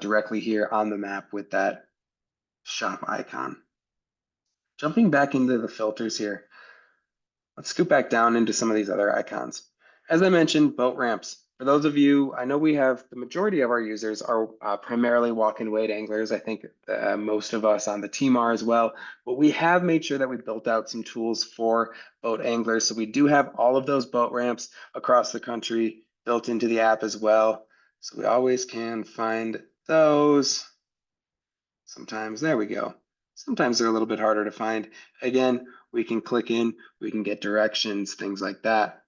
directly here on the map with that shop icon. Jumping back into the filters here, let's scoot back down into some of these other icons. As I mentioned, boat ramps. For those of you, I know we have the majority of our users are primarily walk-in wade anglers. I think most of us on the team are as well, but we have made sure that we built out some tools for boat anglers. So we do have all of those boat ramps across the country built into the app as well. So we always can find those. Sometimes, there we go. Sometimes they're a little bit harder to find. Again, we can click in, we can get directions, things like that.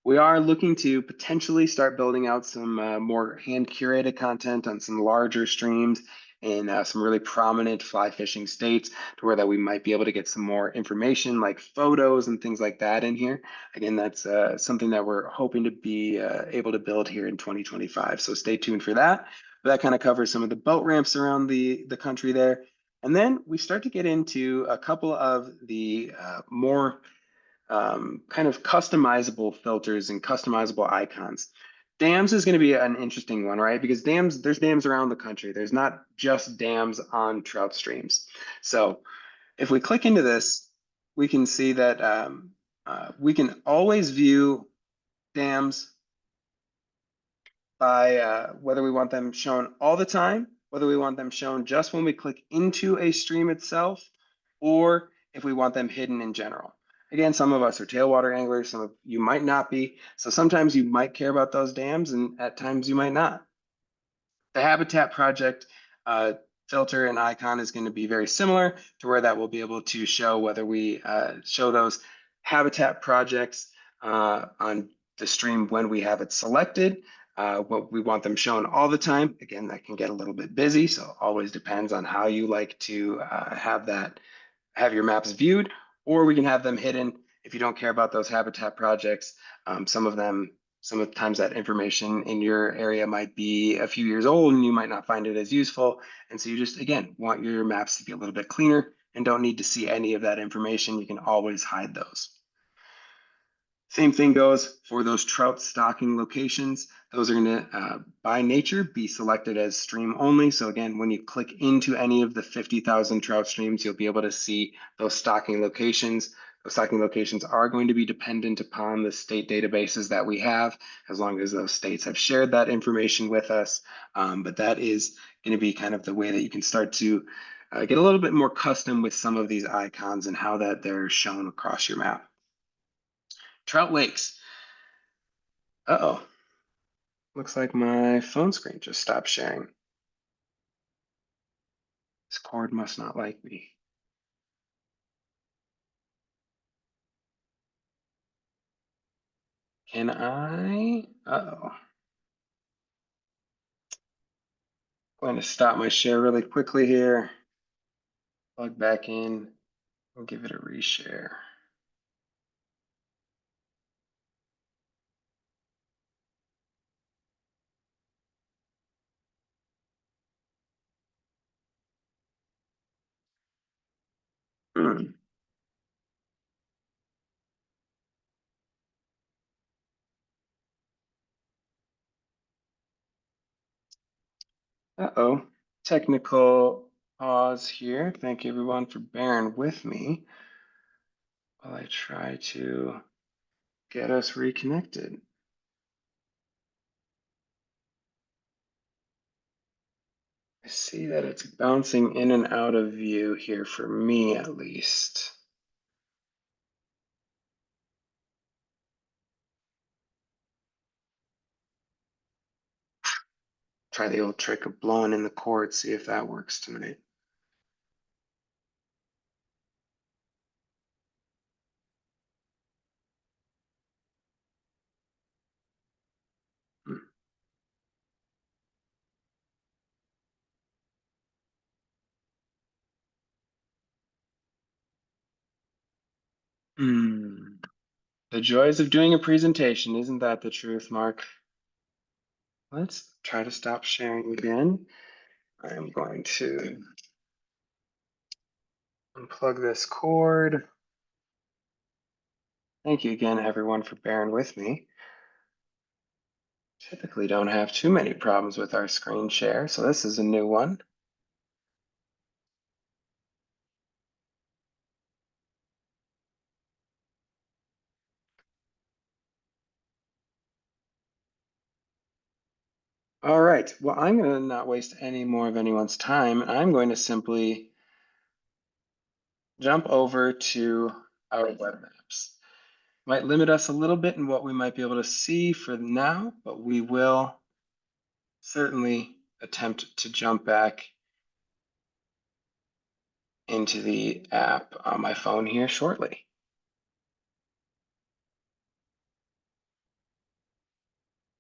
We are looking to potentially start building out some more hand-curated content on some larger streams in some really prominent fly fishing states to where that we might be able to get some more information like photos and things like that in here. Again, that's something that we're hoping to be able to build here in 2025. So stay tuned for that. That kind of covers some of the boat ramps around the country there. And then we start to get into a couple of the more kind of customizable filters and customizable icons. Dams is going to be an interesting one, right? Because there's dams around the country. There's not just dams on trout streams. So if we click into this, we can see that we can always view dams by whether we want them shown all the time, whether we want them shown just when we click into a stream itself, or if we want them hidden in general. Again, some of us are tailwater anglers, some of you might not be. So sometimes you might care about those dams and at times you might not. The Habitat Project filter and icon is going to be very similar to where that will be able to show whether we show those habitat projects on the stream when we have it selected. What we want them shown all the time. Again, that can get a little bit busy, so always depends on how you like to have your maps viewed, or we can have them hidden if you don't care about those habitat projects. Sometimes that information in your area might be a few years old and you might not find it as useful. And so you just, again, want your maps to be a little bit cleaner and don't need to see any of that information. You can always hide those. Same thing goes for those trout stocking locations. Those are going to, by nature, be selected as stream only. So again, when you click into any of the 50,000 trout streams, you'll be able to see those stocking locations. Those stocking locations are going to be dependent upon the state databases that we have, as long as those states have shared that information with us. But that is going to be kind of the way that you can start to get a little bit more custom with some of these icons and how that they're shown across your map. Trout lakes. Uh-oh. Looks like my phone screen just stopped sharing. This cord must not like me. Can I? Uh-oh. Going to stop my share really quickly here. Plug back in. We'll give it a reshare. Hmm. Uh-oh. Technical pause here. Thank you everyone for bearing with me while I try to get us reconnected. I see that it's bouncing in and out of view here for me at least. Try the old trick of blowing in the cord, see if that works tonight. Hmm. The joys of doing a presentation, isn't that the truth, Mark? Let's try to stop sharing again. I'm going to unplug this cord. Thank you again, everyone, for bearing with me. Typically don't have too many problems with our screen share, so this is a new one. All right, well, I'm going to not waste any more of anyone's time. I'm going to simply jump over to our web maps. Might limit us a little bit in what we might be able to see for now, but we will certainly attempt to jump back into the app on my phone here shortly.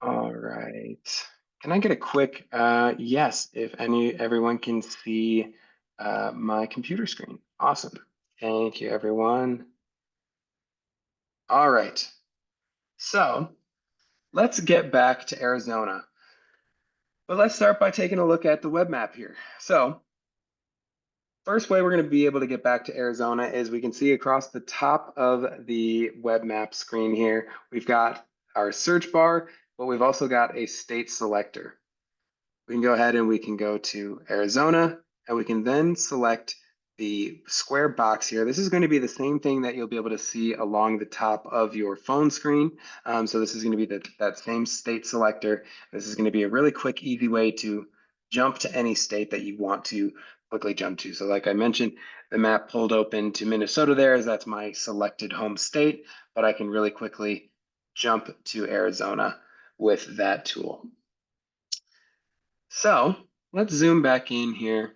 All right. Can I get a quick yes if everyone can see my computer screen? Awesome. Thank you, everyone. All right. So let's get back to Arizona. But let's start by taking a look at the web map here. So first way we're going to be able to get back to Arizona is we can see across the top of the web map screen here, we've got our search bar, but we've also got a state selector. We can go ahead and we can go to Arizona and we can then select the square box here. This is going to be the same thing that you'll be able to see along the top of your phone screen. So this is going to be that same state selector. This is going to be a really quick, easy way to jump to any state that you want to quickly jump to. So like I mentioned, the map pulled open to Minnesota there as that's my selected home state, but I can really quickly jump to Arizona with that tool. So let's zoom back in here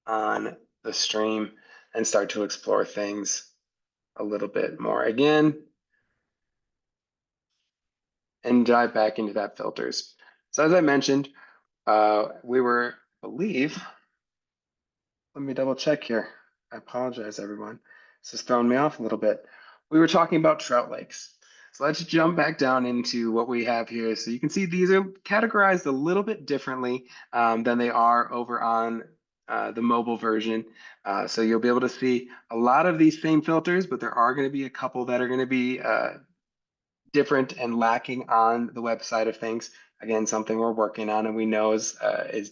on the stream and start to explore things a little bit more again and dive back into that filters. So as I mentioned, we were, I believe, let me double check here. I apologize, everyone. This has thrown me off a little bit. We were talking about trout lakes. So let's jump back down into what we have here. So you can see these are categorized a little bit differently than they are over on the mobile version. So you'll be able to see a lot of these same filters, but there are going to be a couple that are going to be different and lacking on the website of things. Again, something we're working on and we know is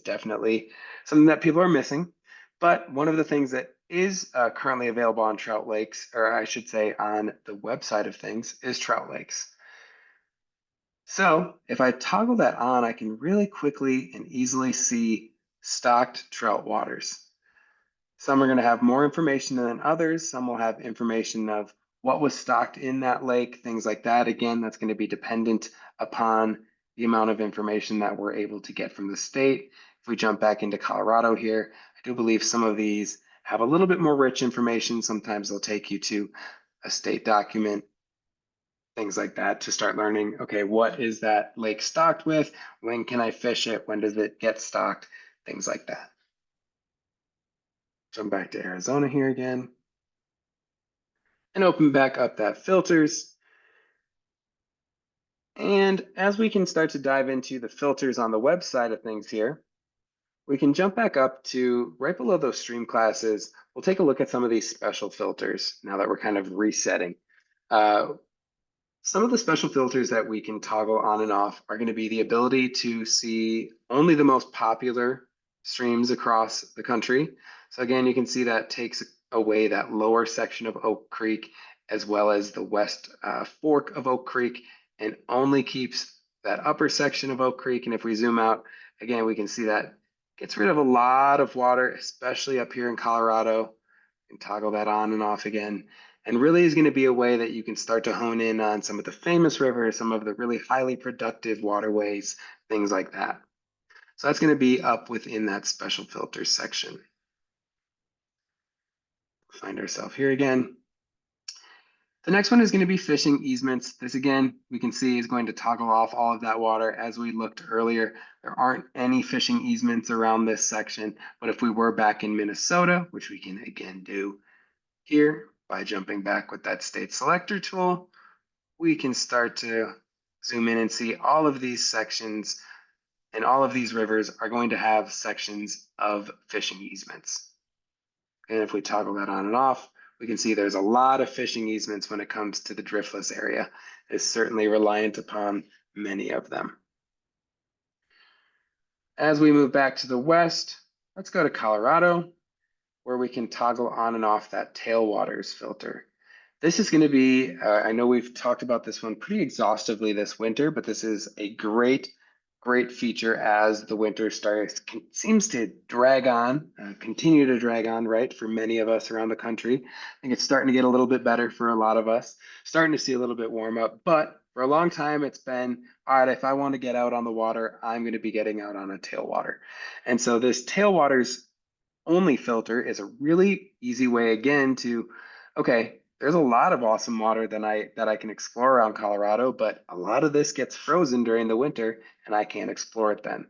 definitely something that people are missing. But one of the things that is currently available on Trout Lakes, or I should say on the website of things, is Trout Lakes. So if I toggle that on, I can really quickly and easily see stocked trout waters. Some are going to have more information than others. Some will have information of what was stocked in that lake, things like that. Again, that's going to be dependent upon the amount of information that we're able to get from the state. If we jump back into Colorado here, I do believe some of these have a little bit more rich information. Sometimes they'll take you to a state document, things like that, to start learning, okay, what is that lake stocked with? When can I fish it? When does it get stocked? Things like that. Jump back to Arizona here again and open back up that filters. And as we can start to dive into the filters on the website of things here, we can jump back up to right below those stream classes. We'll take a look at some of these special filters now that we're kind of resetting. Some of the special filters that we can toggle on and off are going to be the ability to see only the most popular streams across the country. So again, you can see that takes away that lower section of Oak Creek as well as the west fork of Oak Creek and only keeps that upper section of Oak Creek. And if we zoom out, again, we can see that gets rid of a lot of water, especially up here in Colorado. And toggle that on and off again, and really is going to be a way that you can start to hone in on some of the famous rivers, some of the really highly productive waterways, things like that. So that's going to be up within that special filters section. Find ourselves here again. The next one is going to be fishing easements. This again, we can see is going to toggle off all of that water. As we looked earlier, there aren't any fishing easements around this section, but if we were back in Minnesota, which we can again do here by jumping back with that state selector tool, we can start to zoom in and see all of these sections, and all of these rivers are going to have sections of fishing easements. And if we toggle that on and off, we can see there's a lot of fishing easements when it comes to the driftless area. It's certainly reliant upon many of them. As we move back to the west, let's go to Colorado, where we can toggle on and off that tailwaters filter. This is going to be, I know we've talked about this one pretty exhaustively this winter, but this is a great feature as the winter seems to drag on, continue to drag on, right, for many of us around the country. I think it's starting to get a little bit better for a lot of us, starting to see a little bit warm up, but for a long time it's been, all right, if I want to get out on the water, I'm going to be getting out on a tailwater. And so this tailwaters only filter is a really easy way again to, okay, there's a lot of awesome water that I can explore around Colorado, but a lot of this gets frozen during the winter and I can't explore it then.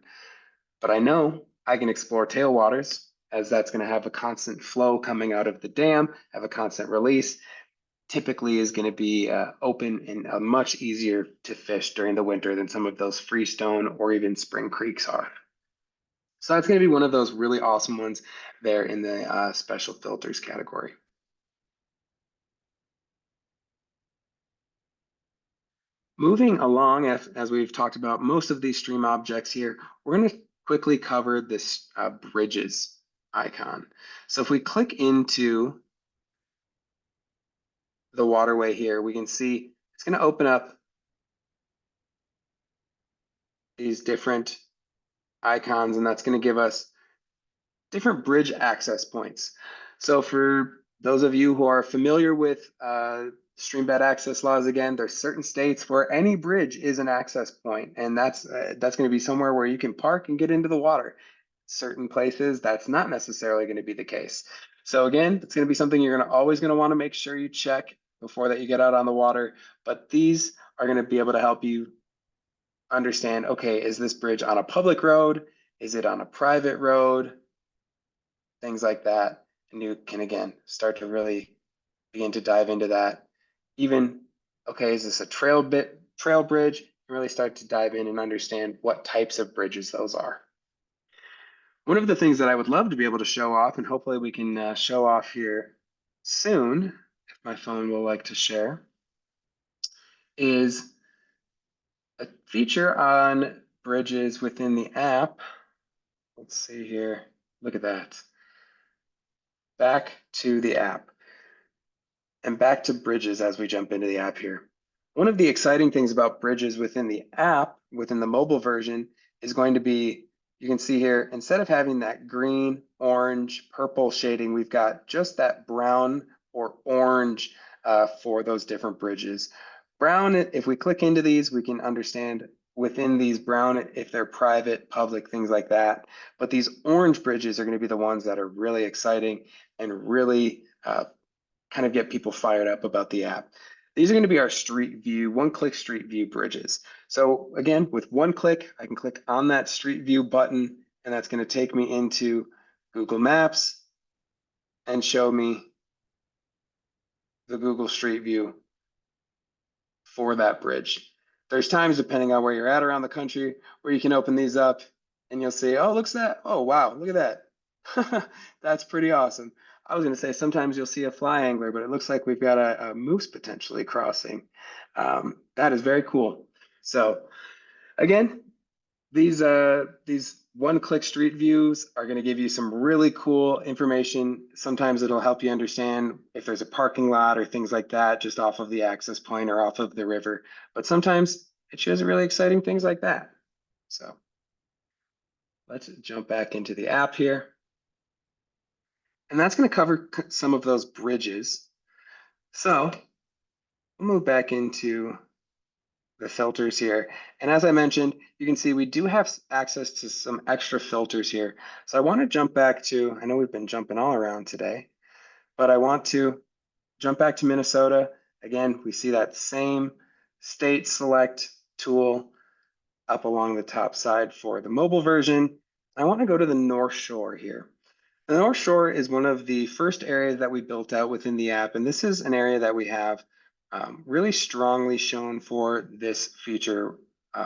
But I know I can explore tailwaters as that's going to have a constant flow coming out of the dam, have a constant release, typically is going to be open and much easier to fish during the winter than some of those freestone or even spring creeks are. So that's going to be one of those really awesome ones there in the special filters category. Moving along, as we've talked about most of these stream objects here, we're going to quickly cover this bridges icon. So if we click into the waterway here, we can see it's going to open up these different icons, and that's going to give us different bridge access points. So for those of you who are familiar with stream bed access laws, again, there's certain states where any bridge is an access point, and that's going to be somewhere where you can park and get into the water. certain places, that's not necessarily going to be the case. So again, it's going to be something you're always going to want to make sure you check before that you get out on the water. But these are going to be able to help you understand, okay, is this bridge on a public road? Is it on a private road? Things like that. And you can, again, start to really begin to dive into that. Even, okay, is this a trail bridge? And really start to dive in and understand what types of bridges those are. One of the things that I would love to be able to show off, and hopefully we can show off here soon, if my phone will like to share, is a feature on bridges within the app. Let's see here. Look at that. Back to the app and back to bridges as we jump into the app here. One of the exciting things about bridges within the app, within the mobile version, is going to be, you can see here, instead of having that green, orange, purple shading, we've got just that brown or orange for those different bridges. Brown, if we click into these, we can understand within these brown, if they're private, public, things like that. But these orange bridges are going to be the ones that are really exciting and really kind of get people fired up about the app. These are going to be our street view, one-click street view bridges. So again, with one click, I can click on that street view button, and that's going to take me into Google Maps and show me the Google Street View for that bridge. There's times, depending on where you're at around the country, where you can open these up and you'll see, oh, looks at that. Oh, wow, look at that. That's pretty awesome. I was going to say sometimes you'll see a fly angler, but it looks like we've got a moose potentially crossing. That is very cool. So again, these one-click street views are going to give you some really cool information. Sometimes it'll help you understand if there's a parking lot or things like that just off of the access point or off of the river. But sometimes it shows really exciting things like that. So let's jump back into the app here. And that's going to cover some of those bridges. So we'll move back into the filters here. And as I mentioned, you can see we do have access to some extra filters here. So I want to jump back to, I know we've been jumping all around today, but I want to jump back to Minnesota. Again, we see that same state select tool up along the top side for the mobile version. I want to go to the North Shore here. The North Shore is one of the first areas that we built out within the app, and this is an area that we have really strongly shown for this feature,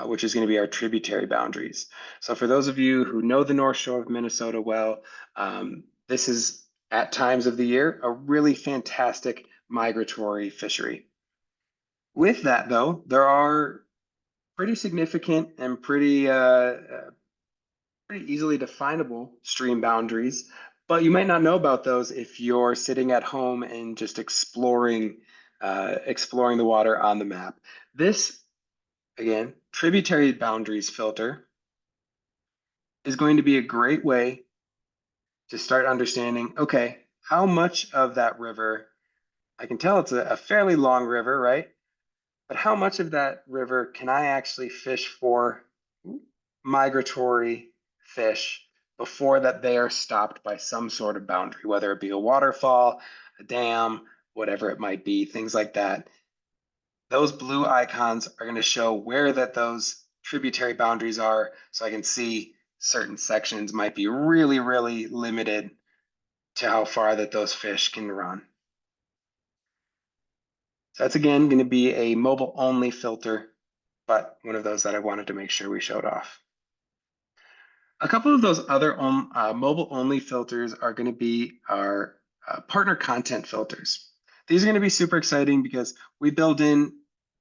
which is going to be our tributary boundaries. So for those of you who know the North Shore of Minnesota well, this is at times of the year a really fantastic migratory fishery. With that though, there are pretty significant and pretty easily definable stream boundaries, but you might not know about those if you're sitting at home and just exploring the water on the map. This, again, tributary boundaries filter is going to be a great way to start understanding, okay, how much of that river, I can tell it's a fairly long river, right? But how much of that river can I actually fish for migratory fish before that they are stopped by some sort of boundary, whether it be a waterfall, a dam, whatever it might be, things like that. Those blue icons are going to show where that those tributary boundaries are, so I can see certain sections might be really, really limited to how far that those fish can run. So that's again going to be a mobile only filter, but one of those that I wanted to make sure we showed off. A couple of those other mobile only filters are going to be our partner content filters. These are going to be super exciting because we build in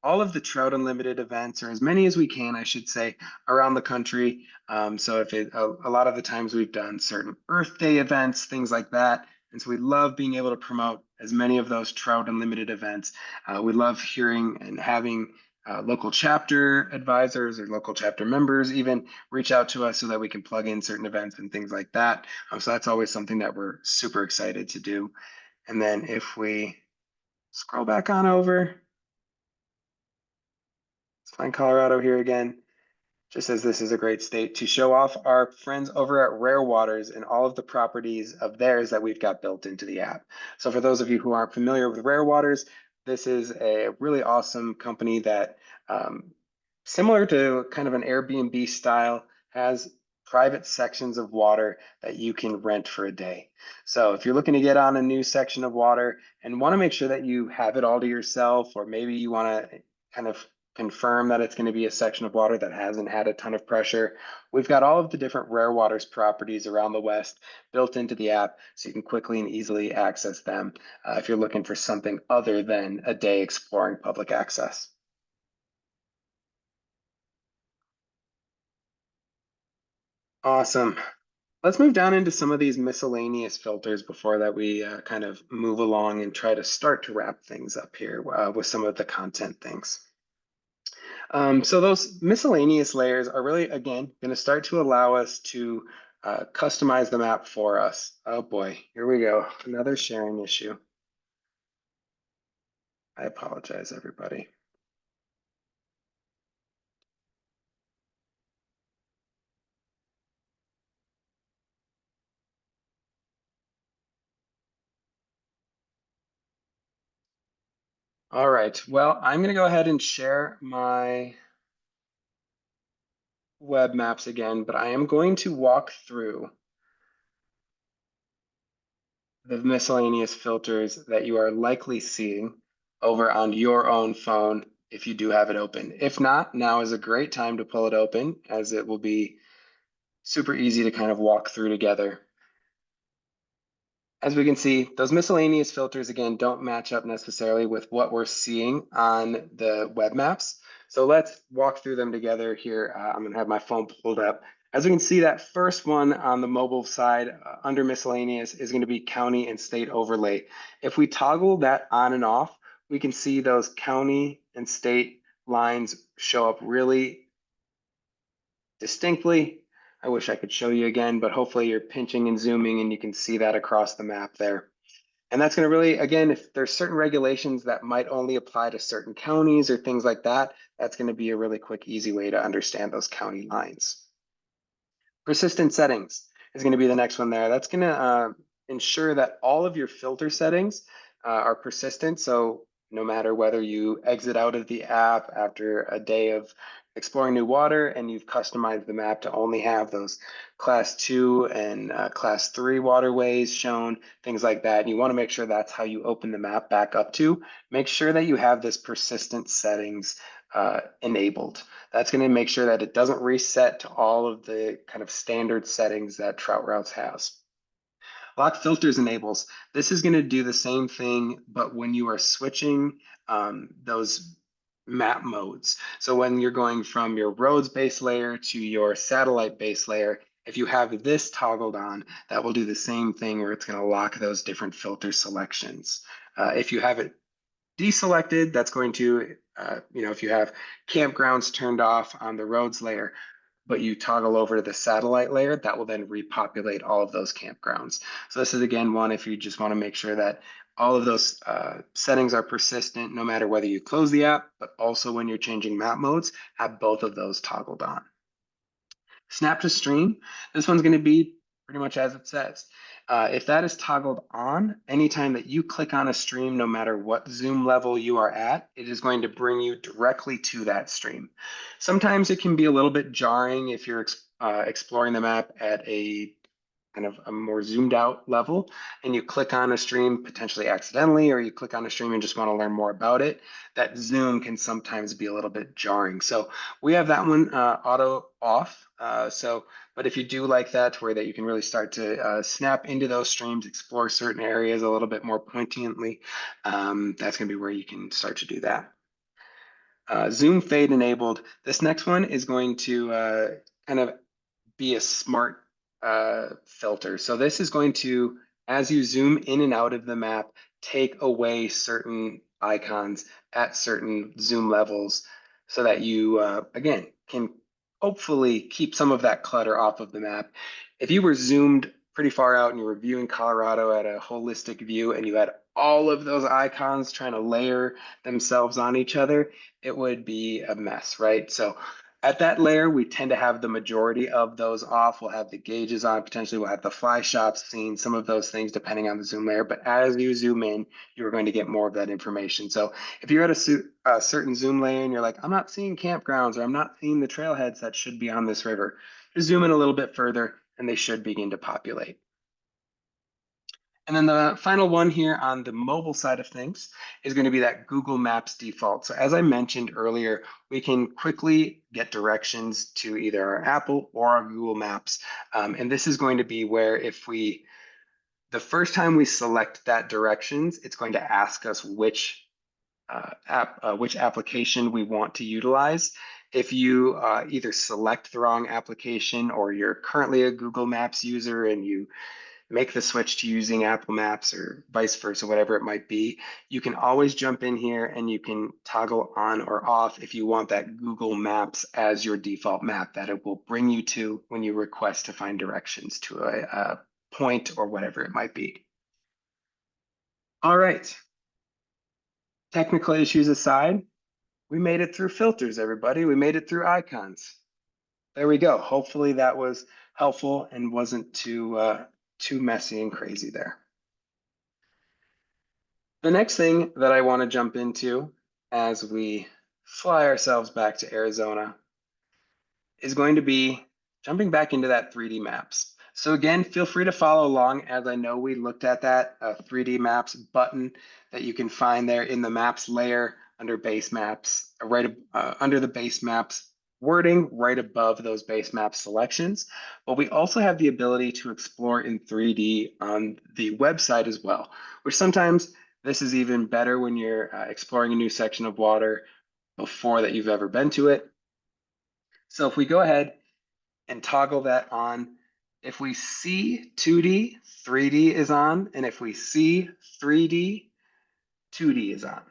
all of the Trout Unlimited events, or as many as we can, I should say, around the country. So if a lot of the times we've done certain Earth Day events, things like that. And so we love being able to promote as many of those Trout Unlimited events. We love hearing and having local chapter advisors or local chapter members even reach out to us so that we can plug in certain events and things like that. So that's always something that we're super excited to do. And then if we scroll back on over, let's find Colorado here again. just as this is a great state to show off our friends over at Rare Waters and all of the properties of theirs that we've got built into the app. So for those of you who aren't familiar with Rare Waters, this is a really awesome company that, similar to kind of an Airbnb style, has private sections of water that you can rent for a day. So if you're looking to get on a new section of water and want to make sure that you have it all to yourself, or maybe you want to kind of confirm that it's going to be a section of water that hasn't had a ton of pressure, we've got all of the different Rare Waters properties around the West built into the app so you can quickly and easily access them if you're looking for something other than a day exploring public access. Awesome. Let's move down into some of these miscellaneous filters before that we kind of move along and try to start to wrap things up here with some of the content things. So those miscellaneous layers are really, again, going to start to allow us to customize the map for us. Oh boy, here we go. Another sharing issue. I apologize, everybody. All right, well, I'm going to go ahead and share my web maps again, but I am going to walk through the miscellaneous filters that you are likely seeing over on your own phone if you do have it open. If not, now is a great time to pull it open, as it will be super easy to kind of walk through together. As we can see, those miscellaneous filters, again, don't match up necessarily with what we're seeing on the web maps. So let's walk through them together here. I'm going to have my phone pulled up. As we can see, that first one on the mobile side under miscellaneous is going to be county and state overlay. If we toggle that on and off, we can see those county and state lines show up really distinctly. I wish I could show you again, but hopefully you're pinching and zooming and you can see that across the map there. And that's going to really, again, if there's certain regulations that might only apply to certain counties or things like that, that's going to be a really quick, easy way to understand those county lines. Persistent settings is going to be the next one there. That's going to ensure that all of your filter settings are persistent. So no matter whether you exit out of the app after a day of exploring new water and you've customized the map to only have those class 2 and class 3 waterways shown, things like that, and you want to make sure that's how you open the map back up to, make sure that you have this persistent settings enabled. That's going to make sure that it doesn't reset to all of the kind of standard settings that Trout Routes has. Lock filters enables. This is going to do the same thing, but when you are switching those map modes. So when you're going from your roads base layer to your satellite base layer, if you have this toggled on, that will do the same thing where it's going to lock those different filter selections. If you have it deselected, that's going to, if you have campgrounds turned off on the roads layer, but you toggle over to the satellite layer, that will then repopulate all of those campgrounds. So this is again one if you just want to make sure that all of those settings are persistent no matter whether you close the app, but also when you're changing map modes, have both of those toggled on. Snap to stream, this one's going to be pretty much as it says. If that is toggled on, anytime that you click on a stream, no matter what zoom level you are at, it is going to bring you directly to that stream. Sometimes it can be a little bit jarring if you're exploring the map at a kind of a more zoomed out level and you click on a stream potentially accidentally, or you click on a stream and just want to learn more about it, that zoom can sometimes be a little bit jarring. So we have that one auto off. But if you do like that, where that you can really start to snap into those streams, explore certain areas a little bit more poignantly, that's going to be where you can start to do that. Zoom fade enabled. This next one is going to kind of be a smart filter. So this is going to, as you zoom in and out of the map, take away certain icons at certain zoom levels so that you, again, can hopefully keep some of that clutter off of the map. If you were zoomed pretty far out and you were viewing Colorado at a holistic view and you had all of those icons trying to layer themselves on each other, it would be a mess, right? So At that layer, we tend to have the majority of those off. We'll have the gauges on, potentially we'll have the fly shops seen, some of those things depending on the zoom layer. But as you zoom in, you're going to get more of that information. So if you're at a certain zoom layer and you're like, I'm not seeing campgrounds or I'm not seeing the trailheads that should be on this river, just zoom in a little bit further and they should begin to populate. And then the final one here on the mobile side of things is going to be that Google Maps default. So as I mentioned earlier, we can quickly get directions to either our Apple or our Google Maps. And this is going to be where the first time we select that directions, it's going to ask us which application we want to utilize. If you either select the wrong application or you're currently a Google Maps user and you make the switch to using Apple Maps or vice versa, whatever it might be, you can always jump in here and you can toggle on or off if you want that Google Maps as your default map that it will bring you to when you request to find directions to a point or whatever it might be. All right, technical issues aside, we made it through filters, everybody. We made it through icons. There we go. Hopefully that was helpful and wasn't too messy and crazy there. The next thing that I want to jump into as we fly ourselves back to Arizona is going to be jumping back into that 3D maps. So again, feel free to follow along as I know we looked at that 3D maps button that you can find there in the maps layer under base maps, right under the base maps wording right above those base map selections. But we also have the ability to explore in 3D on the website as well, which sometimes this is even better when you're exploring a new section of water before that you've ever been to it. So if we go ahead and toggle that on, if we see 2D, 3D is on, and if we see 3D, 2D is on.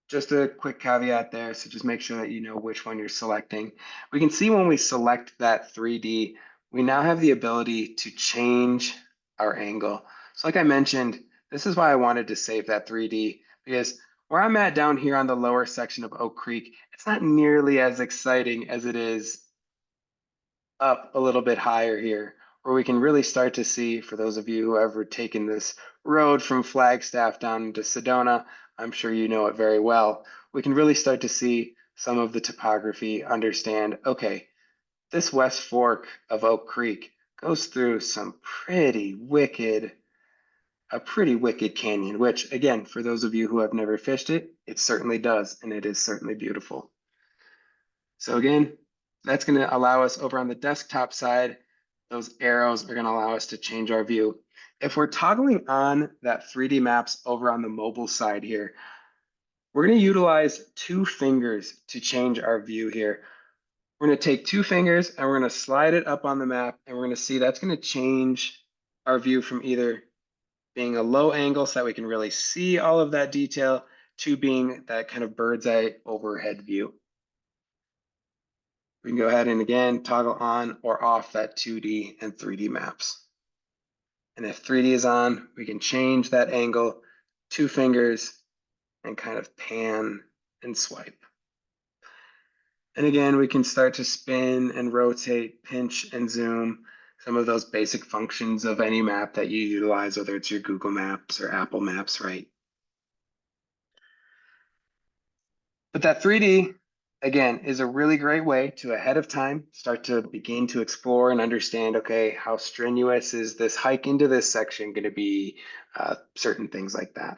Just a quick caveat there, so just make sure that you know which one you're selecting. We can see when we select that 3D, we now have the ability to change our angle. So like I mentioned, this is why I wanted to save that 3D, because where I'm at down here on the lower section of Oak Creek, it's not nearly as exciting as it is up a little bit higher here, where we can really start to see, for those of you who have ever taken this road from Flagstaff down into Sedona, I'm sure you know it very well, we can really start to see some of the topography, understand, okay, this West Fork of Oak Creek goes through some a pretty wicked canyon, which again, for those of you who have never fished it, it certainly does, and it is certainly beautiful. So again, that's going to allow us over on the desktop side, those arrows are going to allow us to change our view. If we're toggling on that 3D maps over on the mobile side here, we're going to utilize 2 fingers to change our view here. We're going to take 2 fingers and we're going to slide it up on the map, and we're going to see that's going to change our view from either being a low angle so that we can really see all of that detail to being that kind of bird's eye overhead view. We can go ahead and again toggle on or off that 2D and 3D maps. And if 3D is on, we can change that angle, 2 fingers, and kind of pan and swipe. And again, we can start to spin and rotate, pinch and zoom, some of those basic functions of any map that you utilize, whether it's your Google Maps or Apple Maps, right? But that 3D, again, is a really great way to ahead of time start to begin to explore and understand, okay, how strenuous is this hike into this section going to be, certain things like that.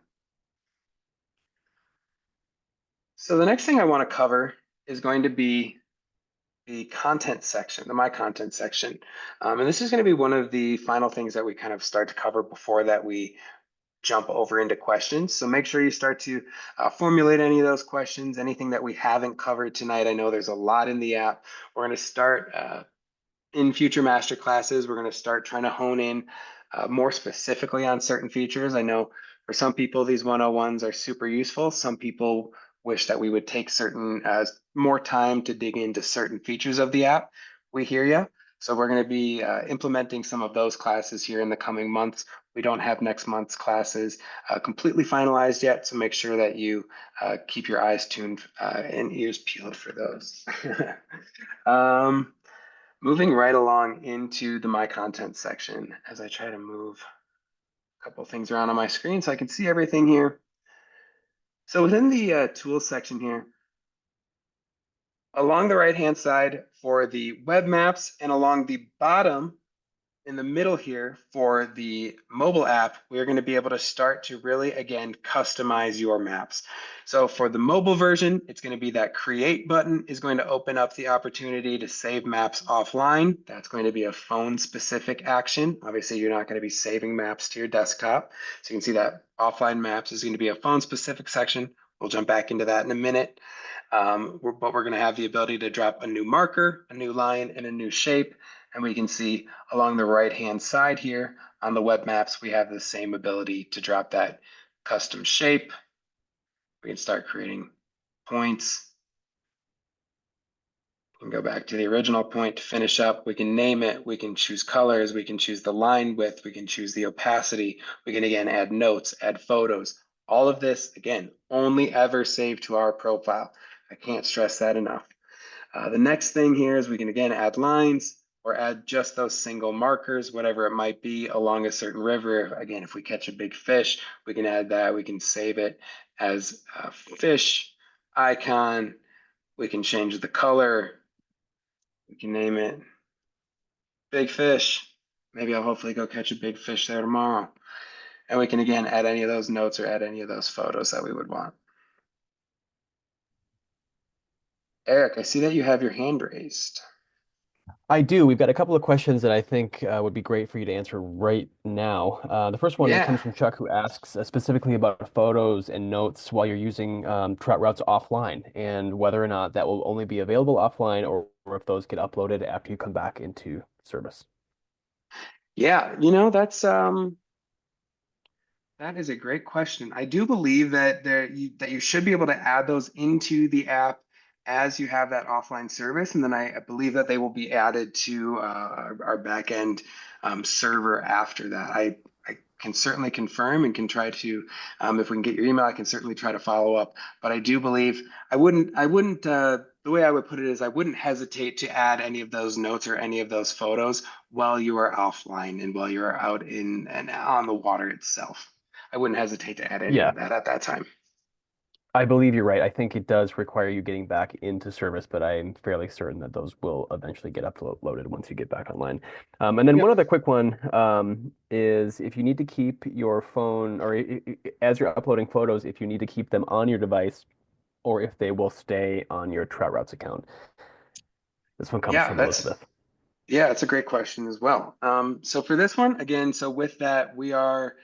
So the next thing I want to cover is going to be the content section, the My Content section. And this is going to be one of the final things that we kind of start to cover before that we jump over into questions. So make sure you start to formulate any of those questions, anything that we haven't covered tonight. I know there's a lot in the app. We're going to start in future master classes. We're going to start trying to hone in more specifically on certain features. I know for some people, these 101s are super useful. Some people wish that we would take certain more time to dig into certain features of the app. We hear you. So we're going to be implementing some of those classes here in the coming months We don't have next month's classes completely finalized yet, so make sure that you keep your eyes tuned and ears peeled for those. um, Moving right along into the My Content section as I try to move a couple things around on my screen so I can see everything here. So within the Tools section here, along the right-hand side for the web maps and along the bottom in the middle here for the mobile app, we're going to be able to start to really, again, customize your maps. So for the mobile version, it's going to be that create button is going to open up the opportunity to save maps offline. That's going to be a phone specific action. Obviously, you're not going to be saving maps to your desktop. So you can see that offline maps is going to be a phone specific section. We'll jump back into that in a minute. But we're going to have the ability to drop a new marker, a new line, and a new shape. And we can see along the right-hand side here on the web maps, we have the same ability to drop that custom shape. We can start creating points. We can go back to the original point to finish up. We can name it. We can choose colors. We can choose the line width. We can choose the opacity. We can, again, add notes, add photos. All of this, again, only ever saved to our profile. I can't stress that enough. The next thing here is we can, again, add lines or add just those single markers, whatever it might be along a certain river. Again, if we catch a big fish, we can add that. We can save it as a fish icon. We can change the color. We can name it big fish. Maybe I'll hopefully go catch a big fish there tomorrow. And we can, again, add any of those notes or add any of those photos that we would want. Eric, I see that you have your hand raised. I do. We've got a couple of questions that I think would be great for you to answer right now. The first one Yeah. comes from Chuck, who asks specifically about photos and notes while you're using Trout Routes offline, and whether or not that will only be available offline or if those get uploaded after you come back into service. Yeah, that is a great question. I do believe that that you should be able to add those into the app as you have that offline service, and then I believe that they will be added to our backend server after that. I can certainly confirm and can try to, if we can get your email, I can certainly try to follow up. But I do believe I wouldn't. The way I would put it is I wouldn't hesitate to add any of those notes or any of those photos while you are offline and while you're out in and on the water itself. I wouldn't hesitate to add any Yeah, of that at that time. I believe you're right. I think it does require you getting back into service, but I'm fairly certain that those will eventually get uploaded once you get back online. And then Yep. one other quick one is if you need to keep your phone or as you're uploading photos, if you need to keep them on your device or if they will stay on your Trout Routes account. This one comes Yeah, from Elizabeth. that's a great question as well. So for this one, again, so with that, we are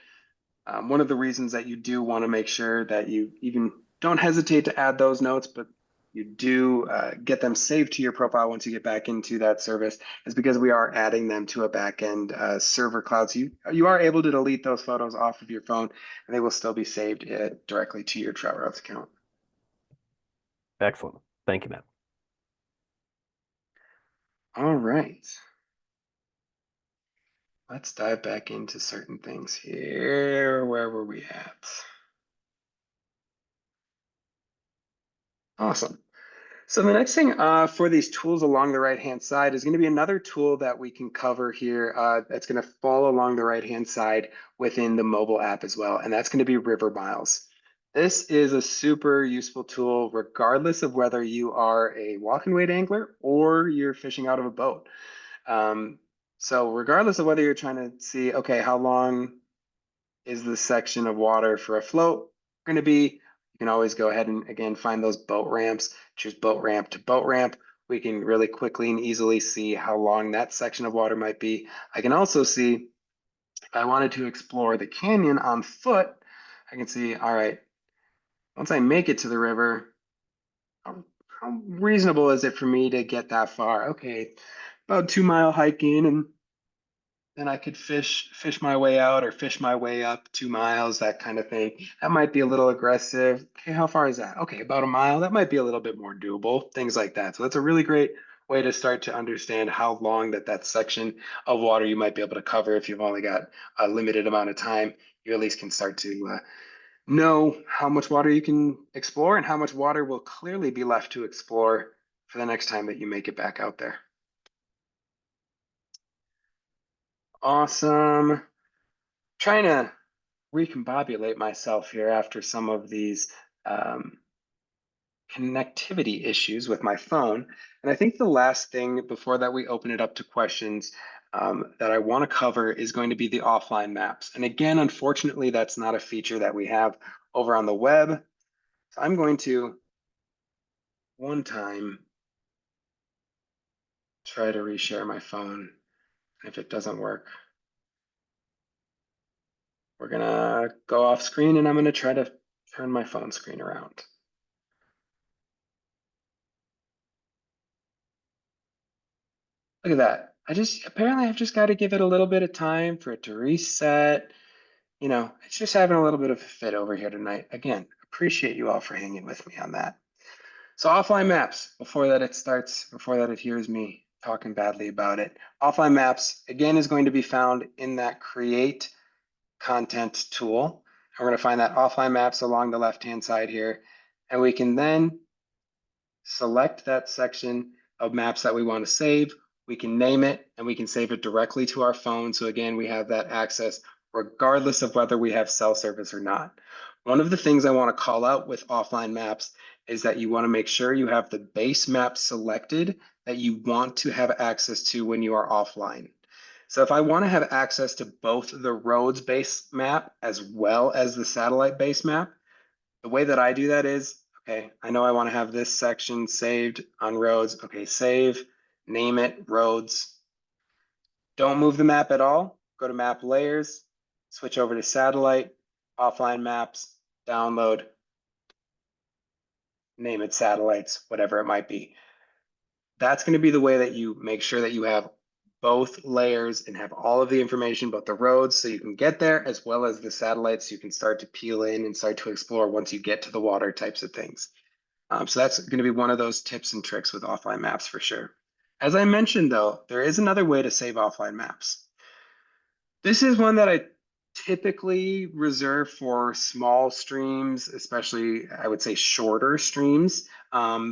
one of the reasons that you do want to make sure that you even don't hesitate to add those notes, but you do get them saved to your profile once you get back into that service is because we are adding them to a backend server cloud. So you are able to delete those photos off of your phone and they will still be saved directly to your Trout Routes account. Excellent. Thank you, Matt. All right. Let's dive back into certain things here. Where were we at? Awesome. So the next thing for these tools along the right-hand side is going to be another tool that we can cover here that's going to fall along the right-hand side within the mobile app as well, and that's going to be River Miles. This is a super useful tool regardless of whether you are a walk and wade angler or you're fishing out of a boat. Um, so regardless of whether you're trying to see, okay, how long is the section of water for a float going to be? You can always go ahead and again find those boat ramps, choose boat ramp to boat ramp. We can really quickly and easily see how long that section of water might be. I can also see if I wanted to explore the canyon on foot, I can see, all right, once I make it to the river, how reasonable is it for me to get that far? Okay, about 2 mile hike in and then I could fish my way out or fish my way up 2 miles, that kind of thing. That might be a little aggressive. Okay, how far is that? Okay, about a mile. That might be a little bit more doable, things like that. So that's a really great way to start to understand how long that section of water you might be able to cover. If you've only got a limited amount of time, you at least can start to know how much water you can explore and how much water will clearly be left to explore for the next time that you make it back out there. Awesome. Trying to recombobulate myself here after some of these um, connectivity issues with my phone. And I think the last thing before that we open it up to questions that I want to cover is going to be the offline maps. And again, unfortunately, that's not a feature that we have over on the web. So I'm going to one time try to reshare my phone. If it doesn't work, we're gonna go off screen and I'm gonna try to turn my phone screen around. Look at that. Apparently I've just got to give it a little bit of time for it to reset. You know, it's just having a little bit of a fit over here tonight. Again, appreciate you all for hanging with me on that. So offline maps, before that it hears me talking badly about it. Offline maps, again, is going to be found in that create content tool. And we're going to find that offline maps along the left-hand side here. And we can then select that section of maps that we want to save. We can name it and we can save it directly to our phone. So again, we have that access regardless of whether we have cell service or not. One of the things I want to call out with offline maps is that you want to make sure you have the base map selected that you want to have access to when you are offline. So if I want to have access to both the roads base map as well as the satellite base map, the way that I do that is, okay, I know I want to have this section saved on roads. Okay, save, name it roads. Don't move the map at all. Go to map layers, switch over to satellite, offline maps, download, name it satellites, whatever it might be. That's going to be the way that you make sure that you have both layers and have all of the information about the roads so you can get there, as well as the satellites so you can start to peel in and start to explore once you get to the water types of things. So that's going to be one of those tips and tricks with offline maps for sure. As I mentioned, though, there is another way to save offline maps. This is one that I typically reserve for small streams, especially I would say shorter streams,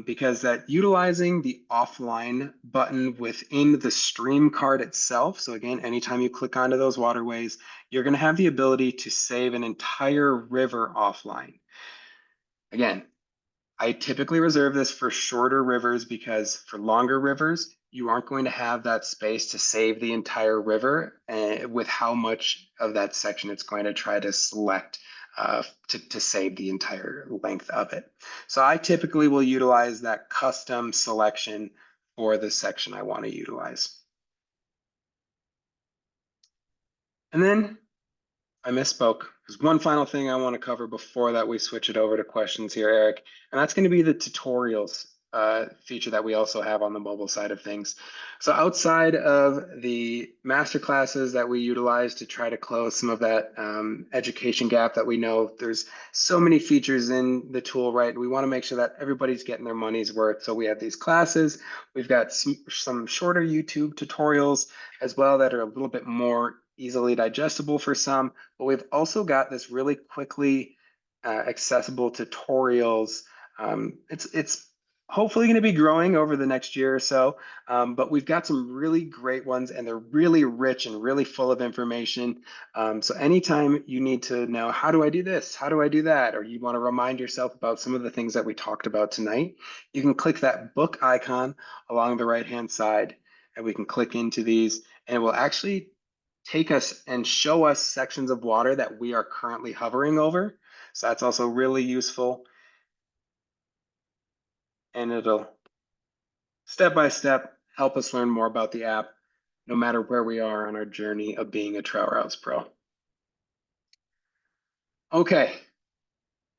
because that utilizing the offline button within the stream card itself. So again, anytime you click onto those waterways, you're going to have the ability to save an entire river offline. Again, I typically reserve this for shorter rivers because for longer rivers, you aren't going to have that space to save the entire river with how much of that section it's going to try to select to save the entire length of it. So I typically will utilize that custom selection for the section I want to utilize. And then I misspoke. There's one final thing I want to cover before that we switch it over to questions here, Eric, and that's going to be the tutorials feature that we also have on the mobile side of things. So outside of the master classes that we utilize to try to close some of that education gap that we know, there's so many features in the tool, right? We want to make sure that everybody's getting their money's worth. So we have these classes. We've got some shorter YouTube tutorials as well that are a little bit more easily digestible for some, but we've also got this really quickly accessible tutorials. It's hopefully going to be growing over the next year or so, but we've got some really great ones and they're really rich and really full of information. So anytime you need to know, how do I do this? How do I do that? Or you want to remind yourself about some of the things that we talked about tonight, you can click that book icon along the right-hand side and we can click into these and it will actually take us and show us sections of water that we are currently hovering over. So that's also really useful. And it'll step by step help us learn more about the app, no matter where we are on our journey of being a Trout Routes Pro. Okay,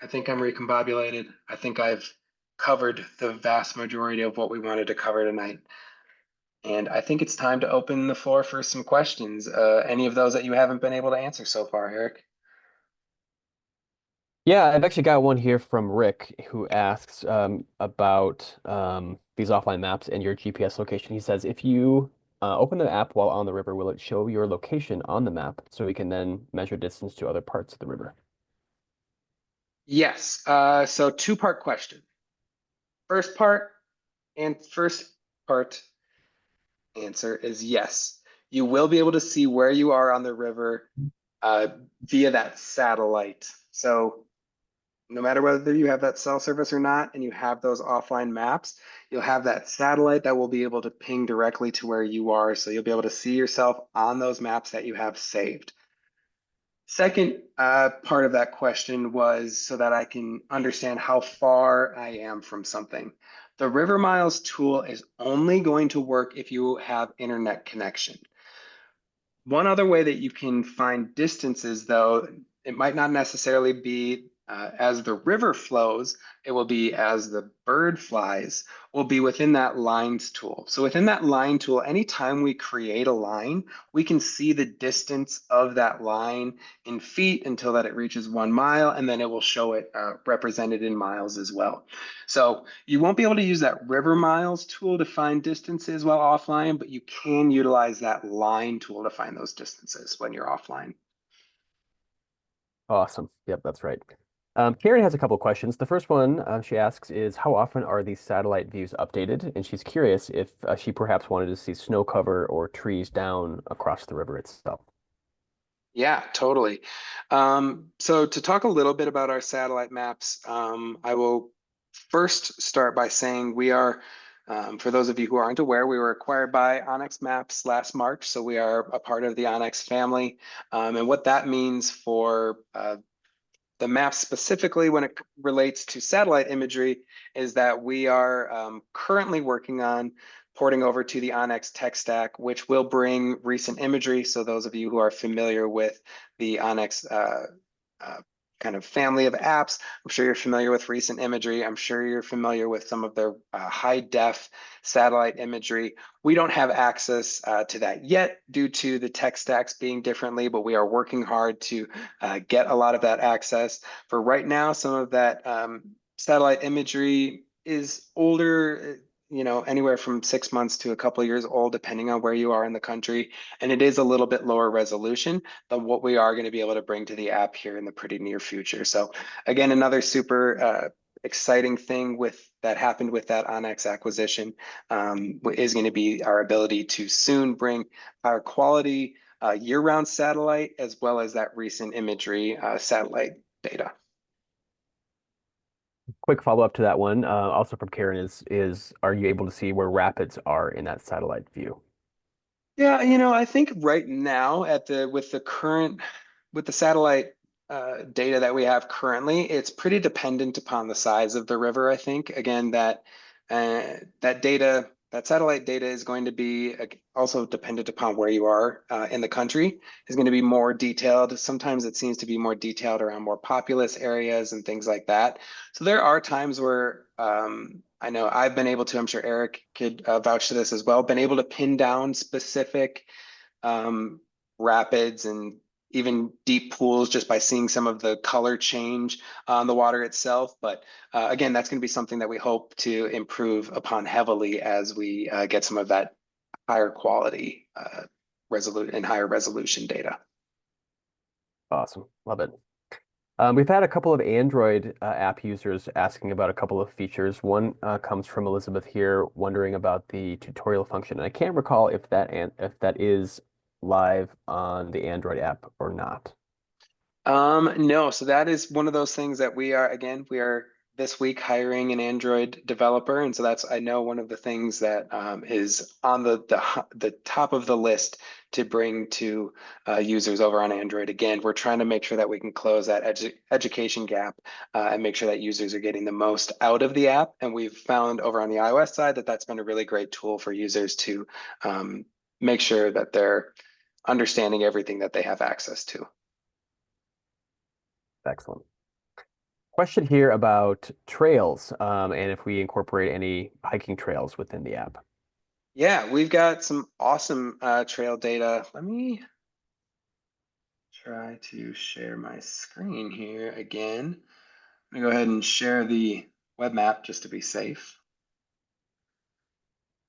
I think I'm recombobulated. I think I've covered the vast majority of what we wanted to cover tonight. And I think it's time to open the floor for some questions. Any of those that you haven't been able to answer so far, Eric? Yeah, I've actually got one here from Rick who asks about these offline maps and your GPS location. He says, if you open the app while on the river, will it show your location on the map so we can then measure distance to other parts of the river? Yes. So two-part question. First part answer is yes. You will be able to see where you are on the river uh, via that satellite. So no matter whether you have that cell service or not, and you have those offline maps, you'll have that satellite that will be able to ping directly to where you are. So you'll be able to see yourself on those maps that you have saved. Second part of that question was so that I can understand how far I am from something. The River Miles tool is only going to work if you have internet connection. One other way that you can find distances, though, it might not necessarily be as the river flows, it will be as the bird flies, will be within that lines tool. So within that line tool, anytime we create a line, we can see the distance of that line in feet until that it reaches 1 mile, and then it will show it represented in miles as well. So you won't be able to use that river miles tool to find distances while offline, but you can utilize that line tool to find those distances when you're offline. Awesome. Yep, that's right. Karen has a couple questions. The first one she asks is, how often are these satellite views updated? And she's curious if she perhaps wanted to see snow cover or trees down across the river itself. Yeah, totally. So to talk a little bit about our satellite maps, I will first start by saying we are, for those of you who aren't aware, we were acquired by Onyx Maps last March, so we are a part of the Onyx family. And what that means for the map specifically when it relates to satellite imagery is that we are currently working on porting over to the Onyx tech stack, which will bring recent imagery. So those of you who are familiar with the Onyx uh, kind of family of apps, I'm sure you're familiar with recent imagery. I'm sure you're familiar with some of their high def satellite imagery. We don't have access to that yet due to the tech stacks being differently, but we are working hard to get a lot of that access. For right now, some of that satellite imagery is older, anywhere from 6 months to a couple of years old, depending on where you are in the country. And it is a little bit lower resolution than what we are going to be able to bring to the app here in the pretty near future. So again, another super exciting thing with that happened with that Onyx acquisition is going to be our ability to soon bring our quality year-round satellite as well as that recent imagery satellite data. Quick follow-up to that one, also from Karen is are you able to see where rapids are in that satellite view? Yeah, I think right now at the with the current with the satellite data that we have currently, it's pretty dependent upon the size of the river. I think again that satellite data is going to be also dependent upon where you are in the country. Is going to be more detailed. Sometimes it seems to be more detailed around more populous areas and things like that. So there are times where I know I've been able to, I'm sure Eric could vouch to this as well, been able to pin down specific um, rapids and even deep pools just by seeing some of the color change on the water itself. But again, that's going to be something that we hope to improve upon heavily as we get some of that higher quality resolute and higher resolution data. Awesome. Love it. We've had a couple of Android app users asking about a couple of features. One comes from Elizabeth here, wondering about the tutorial function. And I can't recall if that is live on the Android app or not. No, so that is one of those things that we are this week hiring an Android developer, and so that's I know one of the things that is on the top of the list to bring to users over on Android. Again, we're trying to make sure that we can close that education gap and make sure that users are getting the most out of the app. And we've found over on the iOS side that that's been a really great tool for users to um, make sure that they're understanding everything that they have access to. Excellent. Question here about trails, and if we incorporate any hiking trails within the app. Yeah, we've got some awesome trail data. Let me try to share my screen here again. I'm gonna go ahead and share the web map just to be safe.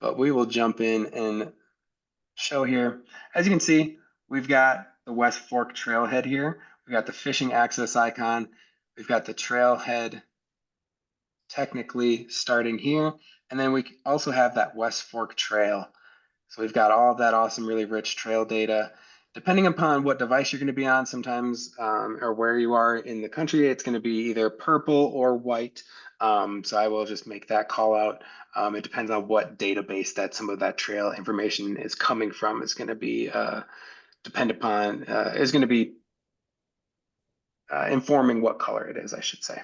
But we will jump in and show here. As you can see, we've got the West Fork trailhead here. We've got the fishing access icon. We've got the trailhead technically starting here. And then we also have that West Fork trail. So we've got all of that awesome, really rich trail data. Depending upon what device you're going to be on, sometimes or where you are in the country, it's going to be either purple or white. So I will just make that call out. It depends on what database that some of that trail information is coming from. Is going to be depend upon is going to be informing what color it is, I should say.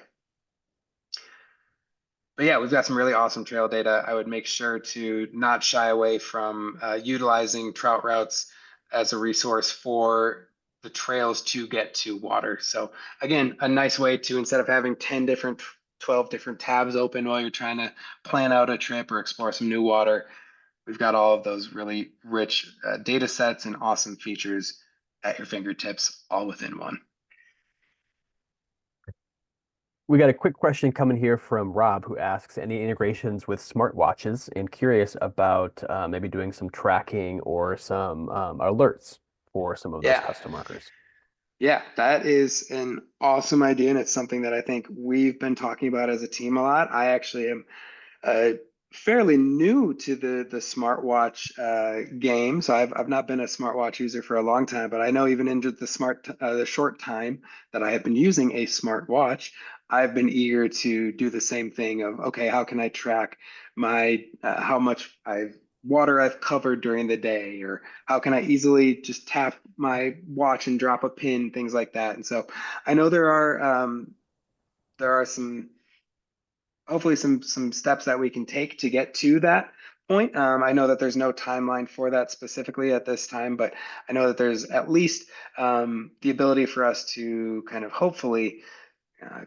But yeah, we've got some really awesome trail data. I would make sure to not shy away from utilizing trout routes as a resource for the trails to get to water. So again, a nice way to, instead of having 10 different, 12 different tabs open while you're trying to plan out a trip or explore some new water, we've got all of those really rich data sets and awesome features at your fingertips, all within one. We got a quick question coming here from Rob who asks any integrations with smartwatches and curious about maybe doing some tracking or some alerts for some of those Yeah. custom markers. Yeah, that is an awesome idea, and it's something that I think we've been talking about as a team a lot. I actually am uh, fairly new to the smartwatch game, so I've not been a smartwatch user for a long time, but I know even into the short time that I have been using a smartwatch, I've been eager to do the same thing of, okay, how can I track my how much water I've covered during the day, or how can I easily just tap my watch and drop a pin, things like that. And so I know there are some hopefully some steps that we can take to get to that point. I know that there's no timeline for that specifically at this time, but I know that there's at least the ability for us to kind of hopefully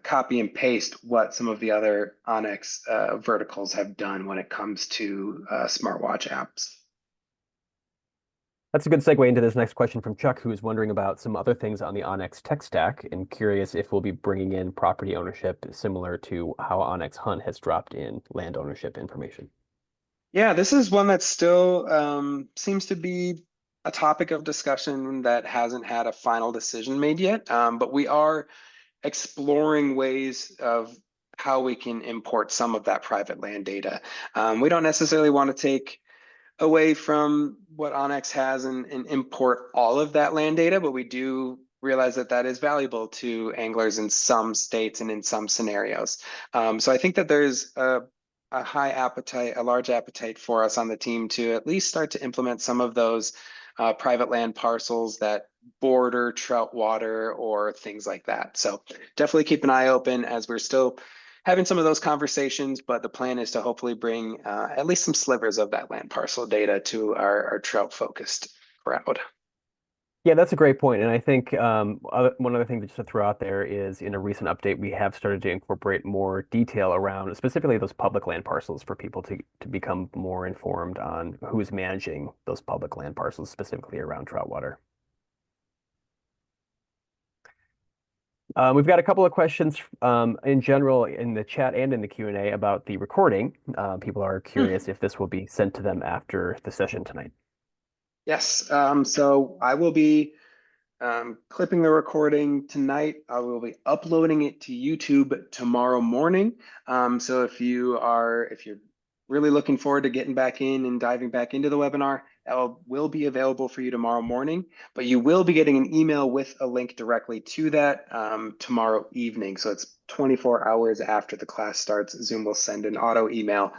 copy and paste what some of the other Onyx verticals have done when it comes to smartwatch apps. That's a good segue into this next question from Chuck, who is wondering about some other things on the Onyx tech stack and curious if we'll be bringing in property ownership similar to how Onyx Hunt has dropped in land ownership information. Yeah, this is one that still seems to be a topic of discussion that hasn't had a final decision made yet. But we are exploring ways of how we can import some of that private land data. We don't necessarily want to take away from what Onyx has and import all of that land data, but we do realize that that is valuable to anglers in some states and in some scenarios. So I think that there's a high appetite, a large appetite for us on the team to at least start to implement some of those private land parcels that border trout water or things like that. So definitely keep an eye open as we're still having some of those conversations, but the plan is to hopefully bring at least some slivers of that land parcel data to our trout focused crowd. Yeah, that's a great point. And I think one other thing just to throw out there is in a recent update, we have started to incorporate more detail around specifically those public land parcels for people to become more informed on who's managing those public land parcels, specifically around trout water. We've got a couple of questions in general in the chat and in the Q&A about the recording. People are Hmm. curious if this will be sent to them after the session tonight. Yes, so I will be clipping the recording tonight. I will be uploading it to YouTube tomorrow morning. So if you're really looking forward to getting back in and diving back into the webinar, will be available for you tomorrow morning. But you will be getting an email with a link directly to that tomorrow evening. So it's 24 hours after the class starts. Zoom will send an auto email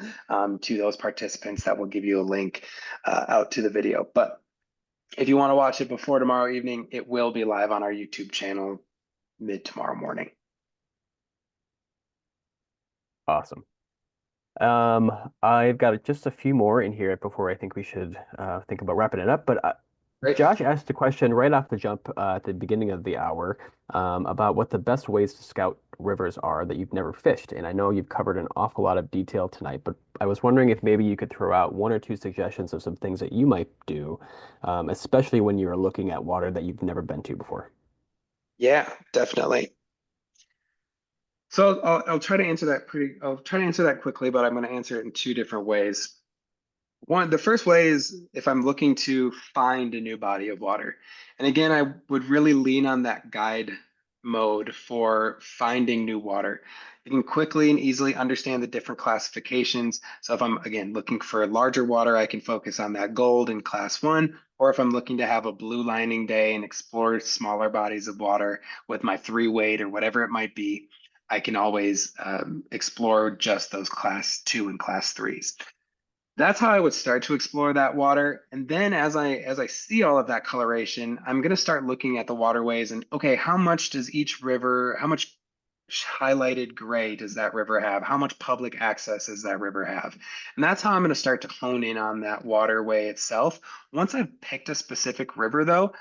to those participants that will give you a link out to the video. But if you want to watch it before tomorrow evening, it will be live on our YouTube channel mid tomorrow morning. Awesome. Um, I've got just a few more in here before I think we should think about wrapping it up. But Great. Josh asked a question right off the jump at the beginning of the hour about what the best ways to scout rivers are that you've never fished. And I know you've covered an awful lot of detail tonight, but I was wondering if maybe you could throw out one or two suggestions of some things that you might do, especially when you're looking at water that you've never been to before. Yeah, definitely. So I'll try to answer that I'll try to answer that quickly, but I'm going to answer it in two different ways. The first way is if I'm looking to find a new body of water. And again, I would really lean on that guide mode for finding new water. You can quickly and easily understand the different classifications. So if I'm, again, looking for larger water, I can focus on that gold in class one. Or if I'm looking to have a blue lining day and explore smaller bodies of water with my 3 weight or whatever it might be, I can always explore just those class two and class threes. That's how I would start to explore that water. And then as I see all of that coloration, I'm going to start looking at the waterways and okay, how much does each river, how much highlighted gray does that river have? How much public access does that river have? And that's how I'm going to start to hone in on that waterway itself. Once I've picked a specific river though,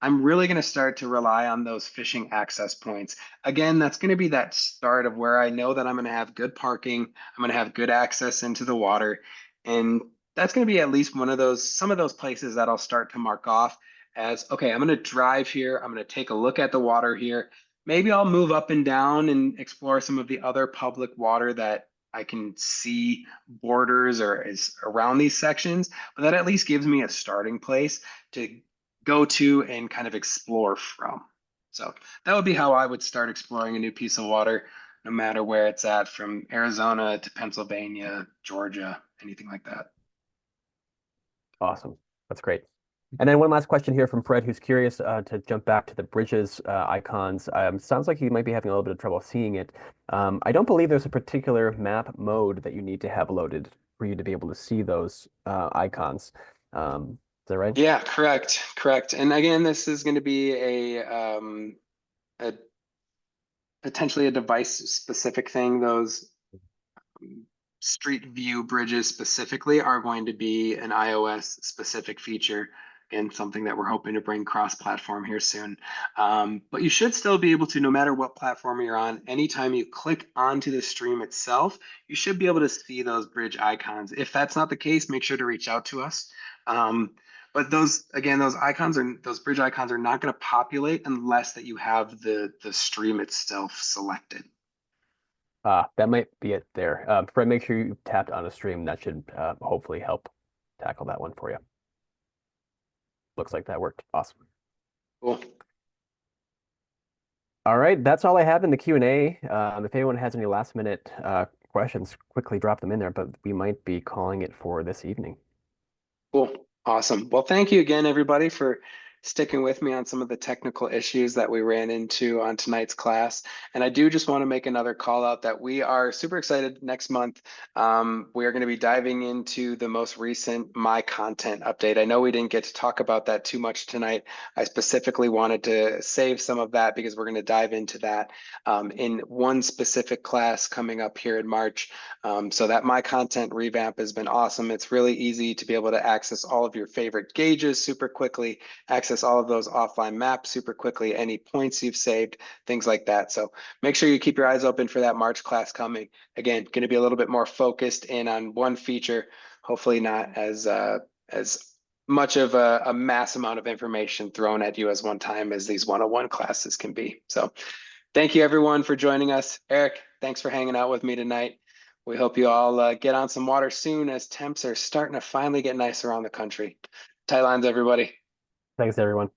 I'm really going to start to rely on those fishing access points. Again, that's going to be that start of where I know that I'm going to have good parking, I'm going to have good access into the water. And that's going to be at least one of those, some of those places that I'll start to mark off as, okay, I'm going to drive here. I'm going to take a look at the water here. Maybe I'll move up and down and explore some of the other public water that I can see borders or is around these sections, but that at least gives me a starting place to go to and kind of explore from. So that would be how I would start exploring a new piece of water, no matter where it's at, from Arizona to Pennsylvania, Georgia, anything like that. Awesome. That's great. And then one last question here from Fred, who's curious to jump back to the bridges icons. Sounds like you might be having a little bit of trouble seeing it. I don't believe there's a particular map mode that you need to have loaded for you to be able to see those icons. Is that right? Yeah, correct, correct. And again, this is going to be a potentially a device specific thing. Those Street View bridges specifically are going to be an iOS specific feature and something that we're hoping to bring cross-platform here soon. But you should still be able to, no matter what platform you're on, anytime you click onto the stream itself, you should be able to see those bridge icons. If that's not the case, make sure to reach out to us. But those, again, those bridge icons are not going to populate unless that you have the stream itself selected. That might be it there. Fred, make sure you tapped on a stream. That should hopefully help tackle that one for you. Looks like that worked. Awesome. Cool. All right, that's all I have in the Q&A. If anyone has any last minute questions, quickly drop them in there, but we might be calling it for this evening. Cool. Awesome. Well, thank you again, everybody, for sticking with me on some of the technical issues that we ran into on tonight's class. And I do just want to make another call out that we are super excited next month. We are going to be diving into the most recent My Content update. I know we didn't get to talk about that too much tonight. I specifically wanted to save some of that because we're going to dive into that in one specific class coming up here in March. So that My Content revamp has been awesome. It's really easy to be able to access all of your favorite gauges super quickly, access all of those offline maps super quickly, any points you've saved, things like that. So make sure you keep your eyes open for that March class coming. Again, going to be a little bit more focused in on one feature, hopefully not as much of a mass amount of information thrown at you as one time as these 101 classes can be. So thank you everyone for joining us. Eric, thanks for hanging out with me tonight. We hope you all get on some water soon as temps are starting to finally get nice around the country. Tight lines, everybody. Thanks, everyone.